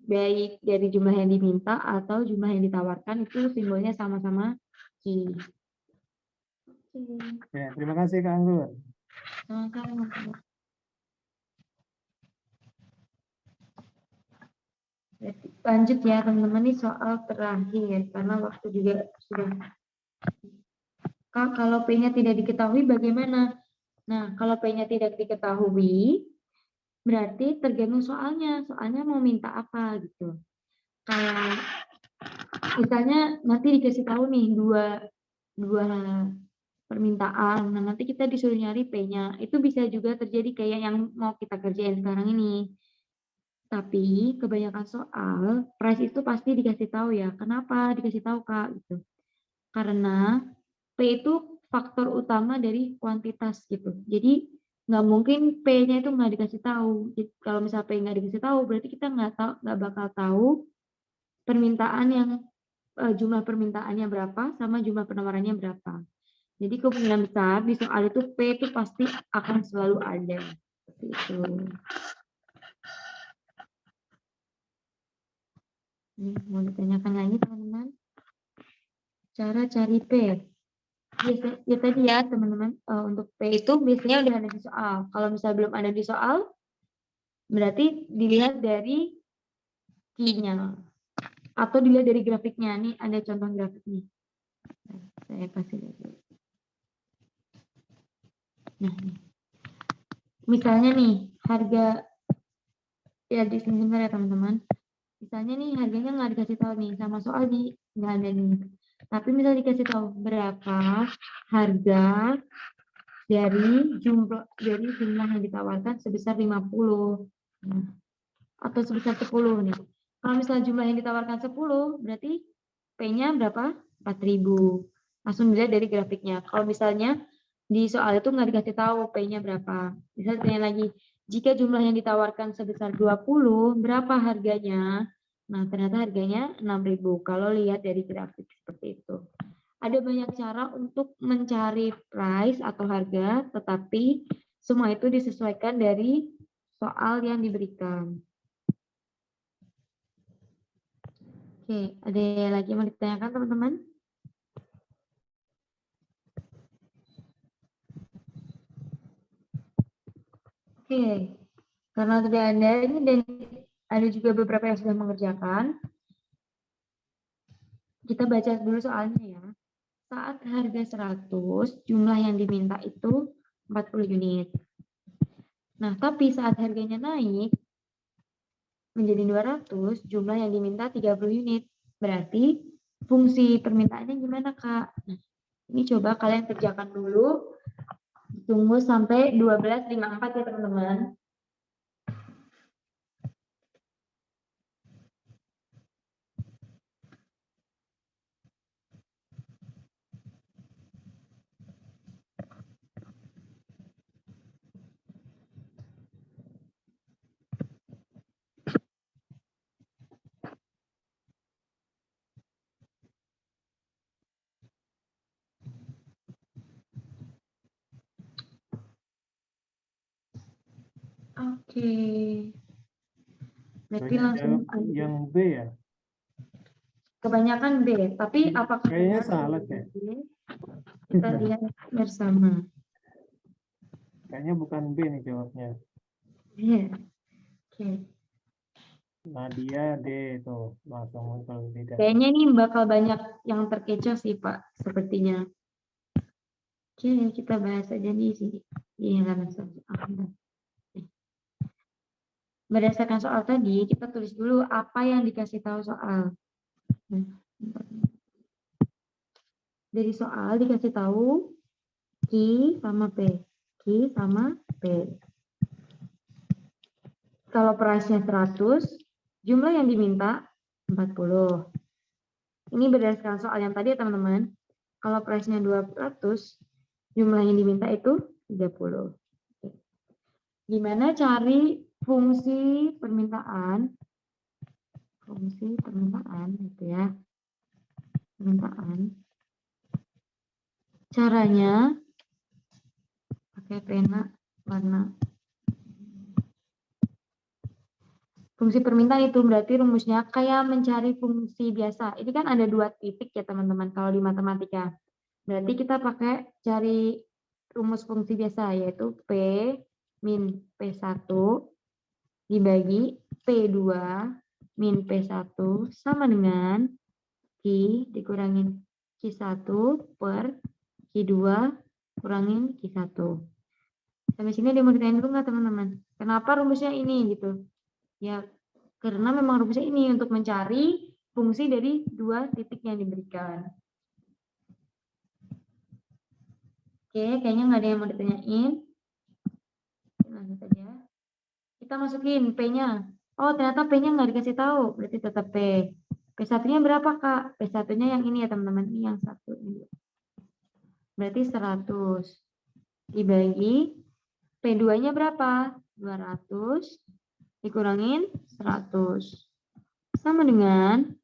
Baik dari jumlah yang diminta atau jumlah yang ditawarkan, itu simbolnya sama-sama Q. Oke. Ya, terima kasih Kak Anggun. Sama-sama. Lanjut ya teman-teman, ini soal terakhir karena waktu juga sudah. Kak, kalau P-nya tidak diketahui bagaimana? Nah, kalau P-nya tidak diketahui, berarti tergantung soalnya. Soalnya mau minta apa gitu. Kayak misalnya nanti dikasih tahu nih dua permintaan. Nah, nanti kita disuruh nyari P-nya. Itu bisa juga terjadi kayak yang mau kita kerjain sekarang ini. Tapi kebanyakan soal price itu pasti dikasih tahu ya. Kenapa dikasih tahu, Kak? Gitu. Karena P itu faktor utama dari kuantitas gitu. Jadi nggak mungkin P-nya itu nggak dikasih tahu. Jadi, kalau misalnya P nggak dikasih tahu, berarti kita nggak bakal tahu permintaan yang jumlah permintaannya berapa sama jumlah penawarannya berapa. Jadi kemungkinan besar di soal itu P itu pasti akan selalu ada. Seperti itu. Ini mau ditanyakan lagi teman-teman. Cara cari P. Ya tadi ya teman-teman, untuk P itu biasanya udah ada di soal. Kalau misalnya belum ada di soal, berarti dilihat dari Q-nya. Atau dilihat dari grafiknya. Nih ada contoh grafiknya. Saya kasih lihat dulu. Nah, nih. Misalnya nih, harga, ya di sini sebentar ya teman-teman. Misalnya nih harganya nggak dikasih tahu nih, sama soal nggak ada nih. Tapi misalnya dikasih tahu berapa harga dari jumlah yang ditawarkan sebesar 50. Nah, atau sebesar 10 nih. Kalau misalnya jumlah yang ditawarkan 10, berarti P-nya berapa? 4.000. Langsung dilihat dari grafiknya. Kalau misalnya di soal itu nggak dikasih tahu P-nya berapa. Misalnya tanya lagi, jika jumlah yang ditawarkan sebesar 20, berapa harganya? Nah, ternyata harganya 6.000. Kalau lihat dari grafik seperti itu. Ada banyak cara untuk mencari price atau harga, tetapi semua itu disesuaikan dari soal yang diberikan. Oke, ada lagi yang mau ditanyakan teman-teman? Oke, karena sudah ada ini dan ada juga beberapa yang sudah mengerjakan, kita baca dulu soalnya ya. Saat harga 100, jumlah yang diminta itu 40 unit. Nah, tapi saat harganya naik menjadi 200, jumlah yang diminta 30 unit. Berarti fungsi permintaannya gimana, Kak? Nah, ini coba kalian kerjakan dulu. Tunggu sampai 12.54 ya, teman-teman. Oke. Berarti Banyak langsung yang B ya? kebanyakan B, tapi apakah Kayaknya benar salah B? ya. Kita lihat bersama. Kayaknya bukan B nih jawabnya. Iya. Oke. Nadia D itu langsung muncul di Kayaknya ini bakal banyak yang terkecoh sih, Pak, sepertinya. Oke, kita bahas aja di sini. Di halaman selanjutnya. Berdasarkan soal tadi, kita tulis dulu apa yang dikasih tahu soal. Dari soal dikasih tahu Q sama P. Q sama P. Kalau price-nya 100, jumlah yang diminta 40. Ini berdasarkan soal yang tadi ya teman-teman. Kalau price-nya 200, jumlah yang diminta itu 30. Gimana cari fungsi permintaan? Fungsi permintaan gitu ya. Permintaan. Caranya pakai pena warna. Fungsi permintaan itu berarti rumusnya kayak mencari fungsi biasa. Ini kan ada 2 titik ya teman-teman kalau di matematika. Berarti kita pakai cari rumus fungsi biasa yaitu P min P1 dibagi P2 min P1 sama dengan Q dikurangin Q1 per Q2 kurangin Q1. Sampai sini ada yang mau ditanyain dulu nggak teman-teman? Kenapa rumusnya ini gitu? Ya, karena memang rumusnya ini untuk mencari fungsi dari 2 titik yang diberikan. Oke, kayaknya nggak ada yang mau ditanyain. Lanjut aja. Kita masukin P-nya. Oh, ternyata P-nya nggak dikasih tahu. Berarti tetap P. P1-nya berapa, Kak? P1-nya yang ini ya, teman-teman. Ini yang 1. Berarti 100. Dibagi P2-nya berapa? 200. Dikurangin 100. Sama dengan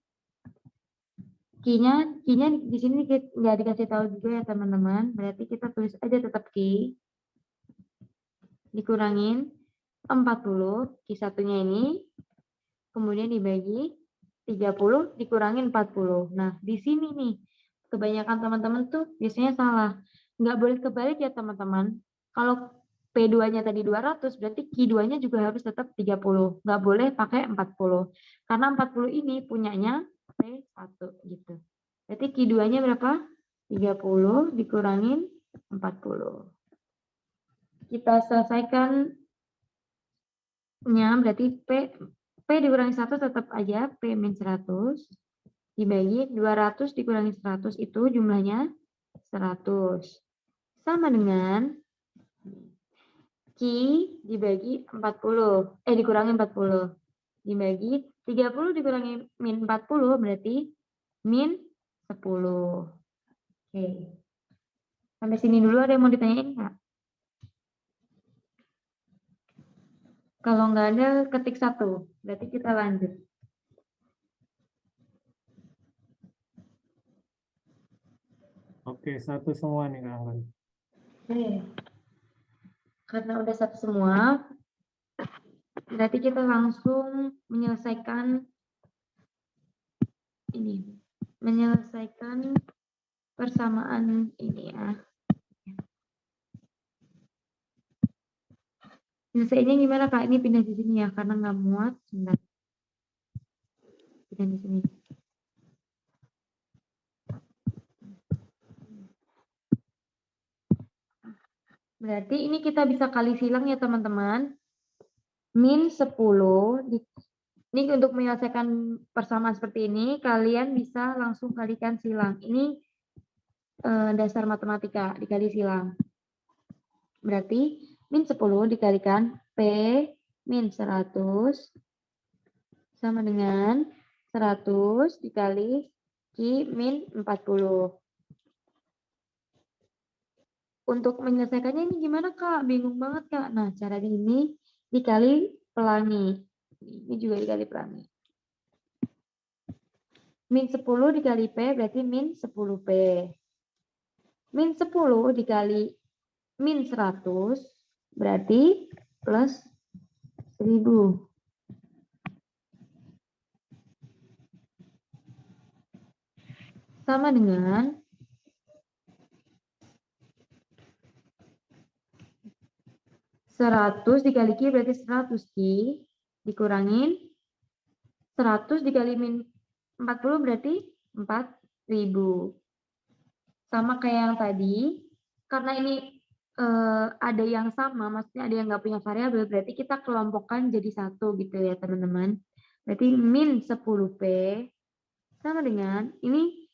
Q-nya di sini nggak dikasih tahu juga ya teman-teman. Berarti kita tulis aja tetap Q. Dikurangin 40. Q1-nya ini. Kemudian dibagi 30 dikurangin 40. Nah, di sini nih. Kebanyakan teman-teman tuh biasanya salah. Nggak boleh kebalik ya teman-teman. Kalau P2-nya tadi 200, berarti Q2-nya juga harus tetap 30. Nggak boleh pakai 40. Karena 40 ini punyanya P1 gitu. Berarti Q2-nya berapa? 30 dikurangin 40. Kita selesaikan berarti P dikurangi 1 tetap aja P min 100 dibagi 200 dikurangi 100 itu jumlahnya 100. Sama dengan Q dibagi 40, dikurangi 40. Dibagi 30 dikurangi min 40 berarti min 10. Oke. Sampai sini dulu ada yang mau ditanyain nggak? Kalau nggak ada, ketik 1. Berarti kita lanjut. Oke, 1 semua nih Kak Anggun. Oke. Karena udah 1 semua, berarti kita langsung menyelesaikan ini. Menyelesaikan persamaan ini ya. Nyelesainnya gimana Kak? Ini pindah di sini ya, karena nggak muat. Sebentar. Pindah di sini. Berarti ini kita bisa kali silang ya teman-teman. Min 10. Ini untuk menyelesaikan persamaan seperti ini, kalian bisa langsung kalikan silang. Ini dasar matematika, dikali silang. Berarti min 10 dikalikan P min 100 sama dengan 100 dikali Q min 40. Untuk menyelesaikannya ini gimana Kak? Bingung banget Kak. Nah, cara ini dikali pelangi. Ini juga dikali pelangi. Min 10 dikali P berarti min 10P. Min 10 dikali min 100 berarti plus 1000. Sama dengan 100 dikali Q berarti 100 Q dikurangin 100 dikali min 40 berarti 4000. Sama kayak yang tadi, karena ini ada yang sama, maksudnya ada yang nggak punya variabel, berarti kita kelompokkan jadi satu gitu ya teman-teman. Berarti min 10P sama dengan, ini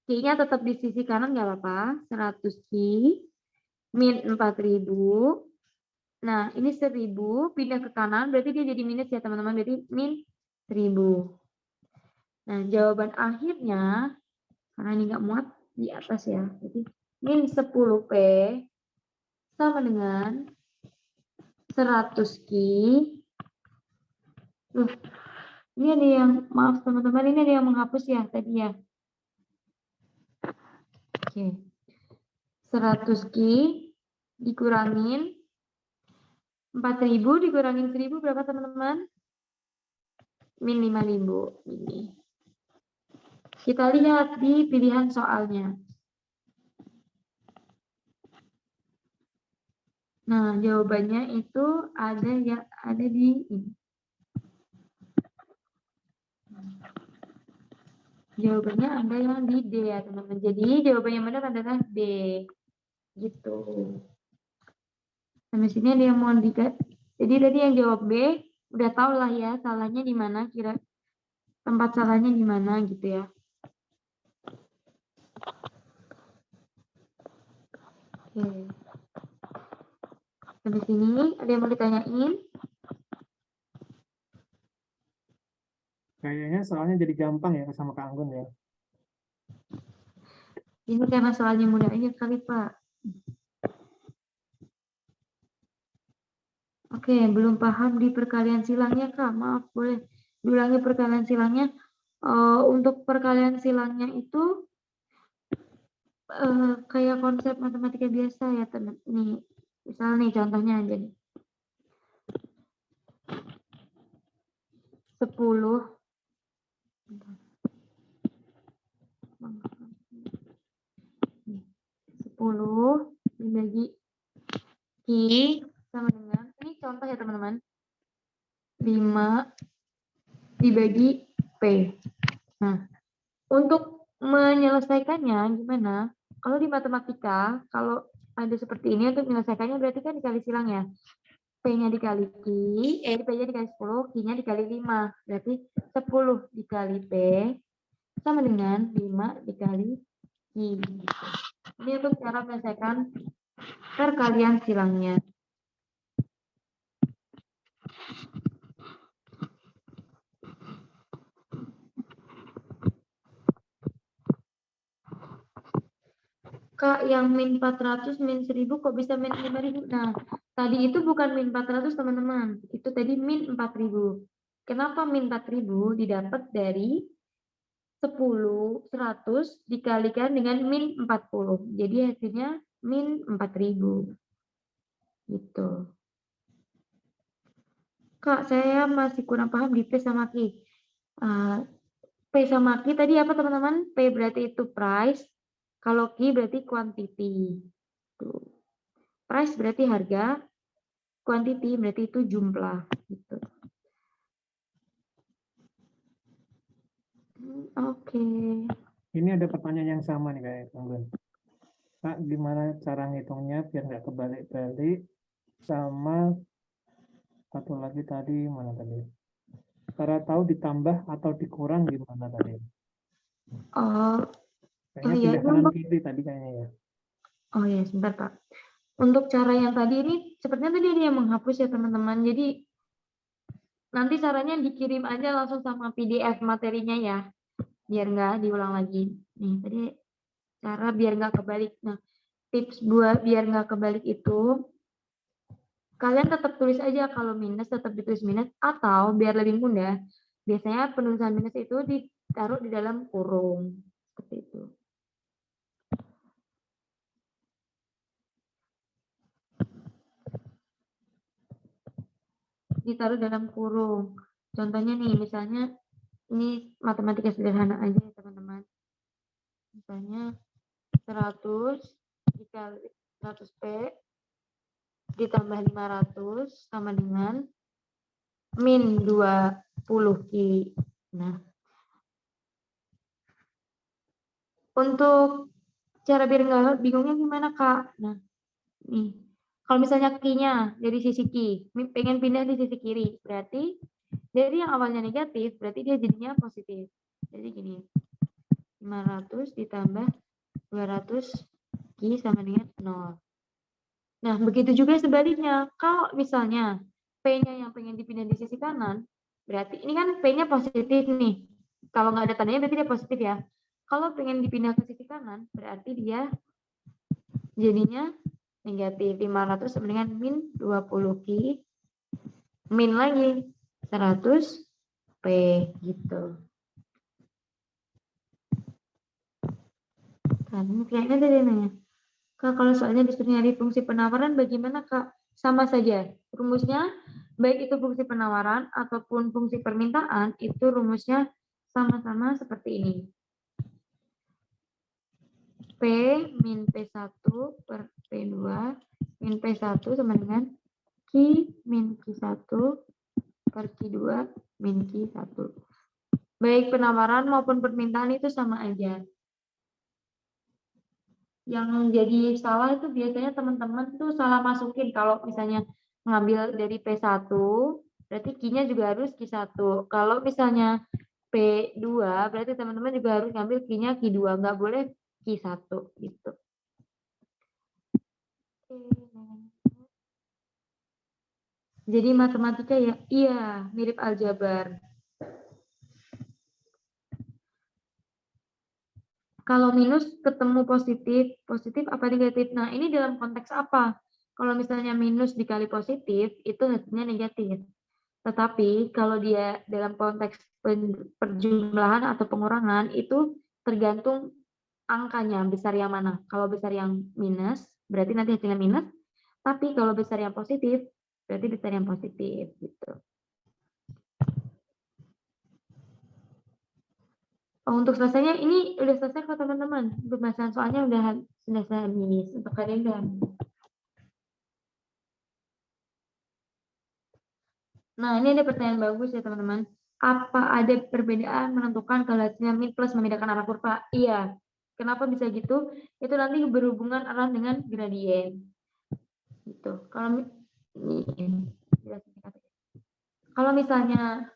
Q-nya tetap di sisi kanan nggak apa-apa, 100 Q, min 4000. Nah, ini 1000 pindah ke kanan, berarti dia jadi minus ya teman-teman, berarti min 1000. Nah, jawaban akhirnya, karena ini nggak muat di atas ya, jadi min 10P sama dengan 100 Q. Ini ada yang, maaf teman-teman, ini ada yang menghapus ya tadi ya. Oke. 100 Q dikurangin 4000 dikurangin 1000 berapa teman-teman? Min 5000 ini. Kita lihat di pilihan soalnya. Nah, jawabannya itu ada di ini. Jawabannya ada yang di D ya, teman-teman. Jadi, jawaban yang benar adalah D. Gitu. Sampai sini ada yang mau dikat. Jadi, tadi yang jawab B, udah tahu lah ya, salahnya di mana, tempat salahnya di mana gitu ya. Oke. Sampai sini, ada yang mau ditanyain? Kayaknya soalnya jadi gampang ya sama Kak Anggun ya. Ini karena soalnya mudah aja kali, Pak. Oke, belum paham di perkalian silangnya, Kak. Maaf, boleh diulangi perkalian silangnya. Untuk perkalian silangnya itu kayak konsep matematika biasa ya, teman. Nih, misal nih contohnya aja nih. 10 dibagi Q sama dengan, ini contoh ya teman-teman, 5 dibagi P. Nah, untuk menyelesaikannya gimana? Kalau di matematika, kalau ada seperti ini untuk menyelesaikannya berarti kan dikali silang ya. P-nya dikali Q, P-nya dikali 10, Q-nya dikali 5. Berarti 10 dikali P sama dengan 5 dikali Q. Ini untuk cara menyelesaikan perkalian silangnya. Kak, yang min 400, min 1000 kok bisa min 5000? Nah, tadi itu bukan min 400 teman-teman. Itu tadi min 4000. Kenapa min 4000 didapat dari 100 dikalikan dengan min 40. Jadi hasilnya min 4000. Gitu. Kak, saya masih kurang paham di P sama Q. P sama Q tadi apa teman-teman? P berarti itu price. Kalau Q berarti quantity. Tuh. Price berarti harga. Quantity berarti itu jumlah. Gitu. Oke. Ini ada pertanyaan yang sama nih kayak Kak Anggun. Kak, gimana cara ngitungnya biar nggak kebalik-balik, sama satu lagi tadi mana tadi? Cara tahu ditambah atau dikurang gimana tadi? Oh, Kayaknya iya, pindah kanan kiri tadi kayaknya ya. oh ya, sebentar Pak. Untuk cara yang tadi ini, sepertinya tadi ada yang menghapus ya teman-teman. Jadi nanti caranya dikirim aja langsung sama PDF materinya ya, biar nggak diulang lagi. Nih tadi cara biar nggak kebalik. Nah, tips buat biar nggak kebalik itu, kalian tetap tulis aja kalau minus tetap ditulis minus, atau biar lebih mudah, biasanya penulisan minus itu ditaruh di dalam kurung seperti itu. Ditaruh dalam kurung. Contohnya nih, misalnya ini matematika sederhana aja ya teman-teman. Misalnya 100 dikali 100P ditambah 500 sama dengan min 20Q. Nah, untuk cara biar nggak bingungnya gimana, Kak? Nah, nih. Kalau misalnya Q-nya dari sisi Q, pengen pindah di sisi kiri, berarti dari yang awalnya negatif, berarti dia jadinya positif. Jadi gini, 500 ditambah 200 Q sama dengan 0. Nah, begitu juga sebaliknya. Kalau misalnya P-nya yang pengen dipindah di sisi kanan, berarti ini kan P-nya positif nih. Kalau nggak ada tandanya berarti dia positif ya. Kalau pengen dipindah ke sisi kanan, berarti dia jadinya negatif. 500 sama dengan min 20 Q, min lagi 100 P gitu. Kan kayaknya tadi nanya, Kak, kalau soalnya disuruh nyari fungsi penawaran bagaimana, Kak? Sama saja. Rumusnya, baik itu fungsi penawaran ataupun fungsi permintaan, itu rumusnya sama-sama seperti ini. P min P1 per P2 min P1 sama dengan Q min Q1 per Q2 min Q1. Baik penawaran maupun permintaan itu sama aja. Yang jadi salah itu biasanya teman-teman tuh salah masukin kalau misalnya ngambil dari P1, berarti Q-nya juga harus Q1. Kalau misalnya P2, berarti teman-teman juga harus ngambil Q-nya Q2, nggak boleh Q1 gitu. Jadi matematika ya, iya mirip aljabar. Kalau minus ketemu positif, positif apa negatif? Nah, ini dalam konteks apa? Kalau misalnya minus dikali positif, itu hasilnya negatif. Tetapi kalau dia dalam konteks perjumlahan atau pengurangan, itu tergantung angkanya, besar yang mana. Kalau besar yang minus, berarti nanti hasilnya minus. Tapi kalau besar yang positif, berarti besar yang positif. Gitu. Oh, untuk selesainya ini udah selesai kok teman-teman. Pembahasan soalnya sudah habis. Untuk kalian udah habis. Nah, ini ada pertanyaan bagus ya teman-teman. Apa ada perbedaan menentukan kalau hasilnya min plus membedakan arah kurva? Iya. Kenapa bisa gitu? Itu nanti berhubungan arah dengan gradien. Gitu. Kalau misalnya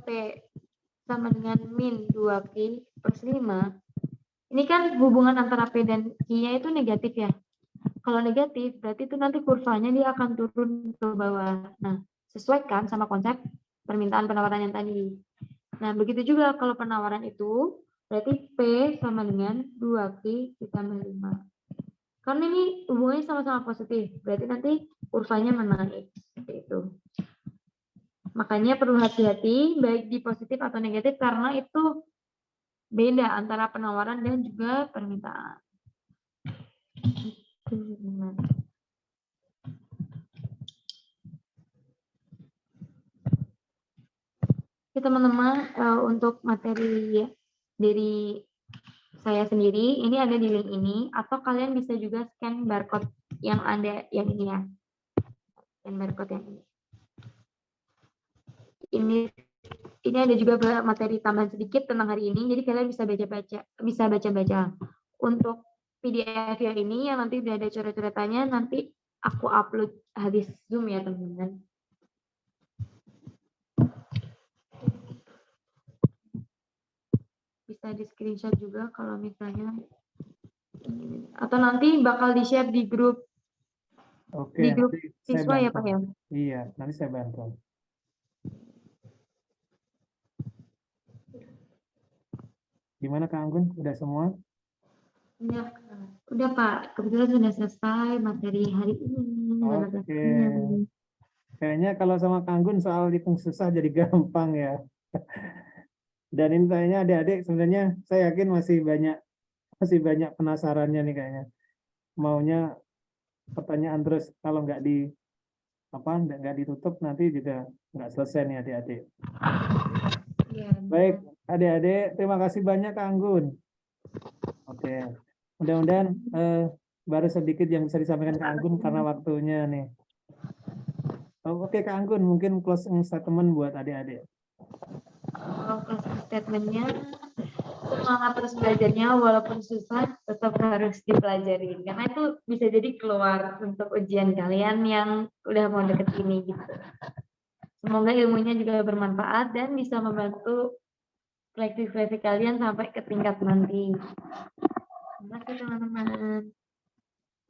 P sama dengan min 2Q plus 5, ini kan hubungan antara P dan Q-nya itu negatif ya. Kalau negatif, berarti itu nanti kurvanya dia akan turun ke bawah. Nah, sesuaikan sama konsep permintaan penawaran yang tadi. Nah, begitu juga kalau penawaran itu, berarti P sama dengan 2Q ditambah 5. Karena ini hubungannya sama-sama positif, berarti nanti kurvanya menaik. Seperti itu. Makanya perlu hati-hati, baik di positif atau negatif, karena itu beda antara penawaran dan juga permintaan. Oke teman-teman, untuk materi dari saya sendiri, ini ada di link ini, atau kalian bisa juga scan barcode yang ada yang ini ya. Scan barcode yang ini. Ini ada juga materi tambahan sedikit tentang hari ini, jadi kalian bisa baca-baca. Untuk PDF yang ini yang nanti udah ada coret-coretannya, nanti aku upload habis Zoom ya teman-teman. Bisa di screenshot juga kalau misalnya, atau nanti bakal di-share di grup. Oke, di grup nanti siswa saya ya Pak ya? Iya, nanti saya bantu. Gimana Kak Anggun? Udah semua? Udah Pak, kebetulan sudah selesai materi hari ini. Oke. Kayaknya kalau sama Kak Anggun soal hitung susah jadi gampang ya. Dan ini kayaknya adik-adik sebenarnya saya yakin masih banyak penasarannya nih kayaknya. Maunya pertanyaan terus kalau nggak ditutup nanti juga nggak selesai nih adik-adik. Ya, Baik, adik-adik, terima kasih banyak Kak Anggun. Oke, mudah-mudahan baru sedikit yang bisa disampaikan Kak Anggun karena waktunya nih. Oke Kak Anggun, mungkin closing statement buat adik-adik. Closing statementnya, semangat terus belajarnya walaupun susah tetap harus dipelajari karena itu bisa jadi keluar untuk ujian kalian yang udah mau deket ini gitu. Semoga ilmunya juga bermanfaat dan bisa membantu seleksi kalian sampai ke tingkat nanti. Terima kasih teman-teman.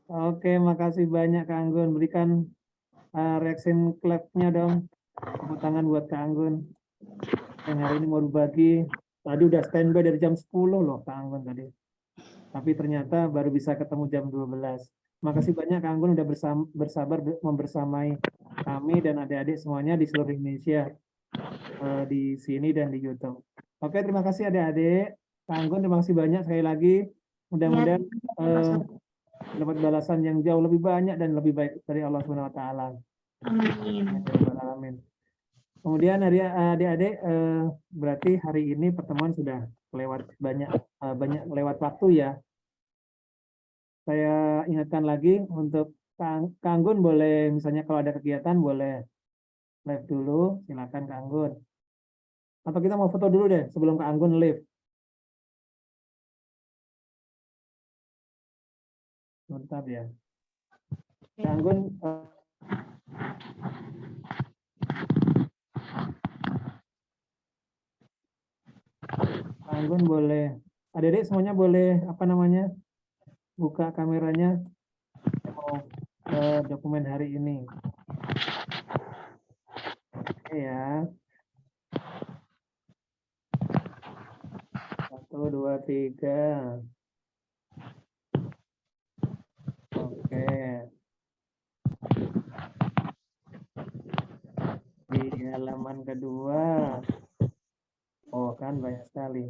Oke, makasih banyak Kak Anggun. Berikan reaction clap-nya dong. Tepuk tangan buat Kak Anggun. Yang hari ini mau berbagi. Tadi udah standby dari jam 10 loh Kak Anggun tadi. Tapi ternyata baru bisa ketemu jam 12. Makasih banyak Kak Anggun udah bersabar membersamai kami dan adik-adik semuanya di seluruh Indonesia. Di sini dan di YouTube. Oke, terima kasih adik-adik. Kak Anggun, terima kasih banyak sekali lagi. Mudah-mudahan dapat balasan yang jauh lebih banyak dan lebih baik dari Allah Subhanahu wa taala. Amin. Kemudian adik-adik berarti hari ini pertemuan sudah lewat banyak lewat waktu ya. Saya ingatkan lagi untuk Kak Anggun boleh misalnya kalau ada kegiatan boleh live dulu, silakan Kak Anggun. Atau kita mau foto dulu deh sebelum Kak Anggun live. Mantap ya. Kak Anggun Anggun boleh, adik-adik semuanya boleh apa namanya buka kameranya mau dokumen hari ini. Oke ya. 1, 2, 3. Oke. Di halaman kedua. Oh kan banyak sekali.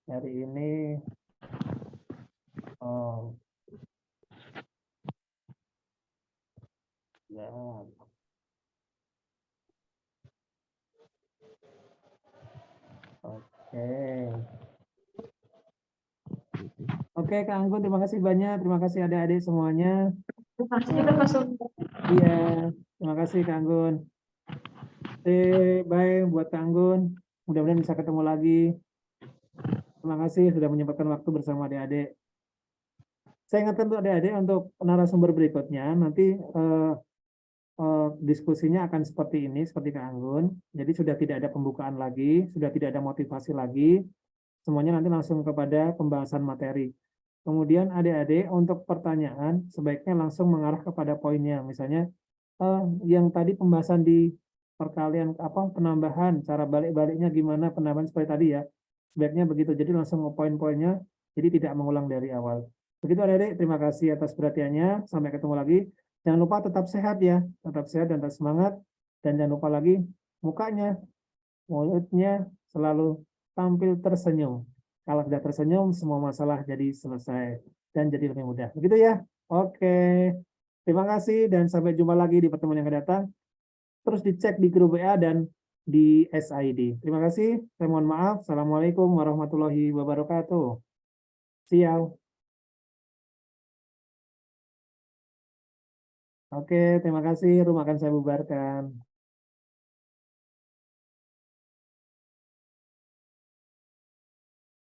Hari ini. Oh. Ya. Oke. Oke Kak Anggun, terima kasih banyak. Terima kasih adik-adik semuanya. Terima kasih Pak Sumber. Iya, terima kasih Kak Anggun. Bye buat Kak Anggun. Mudah-mudahan bisa ketemu lagi. Terima kasih sudah menyempatkan waktu bersama adik-adik. Saya ingatkan untuk adik-adik untuk narasumber berikutnya, nanti diskusinya akan seperti ini, seperti Kak Anggun. Jadi sudah tidak ada pembukaan lagi, sudah tidak ada motivasi lagi. Semuanya nanti langsung kepada pembahasan materi. Kemudian adik-adik untuk pertanyaan sebaiknya langsung mengarah kepada poinnya. Misalnya yang tadi pembahasan di perkalian penambahan, cara balik-baliknya gimana, penambahan seperti tadi ya. Sebaiknya begitu. Jadi langsung ke poin-poinnya, jadi tidak mengulang dari awal. Begitu adik-adik, terima kasih atas perhatiannya. Sampai ketemu lagi. Jangan lupa tetap sehat ya, tetap sehat dan tetap semangat. Dan jangan lupa lagi mukanya, mulutnya selalu tampil tersenyum. Kalau sudah tersenyum, semua masalah jadi selesai dan jadi lebih mudah. Begitu ya? Oke. Terima kasih dan sampai jumpa lagi di pertemuan yang akan datang. Terus dicek di grup WA dan di SID. Terima kasih. Saya mohon maaf. Assalamualaikum warahmatullahi wabarakatuh. Siap. Oke, terima kasih. Rumah akan saya bubarkan.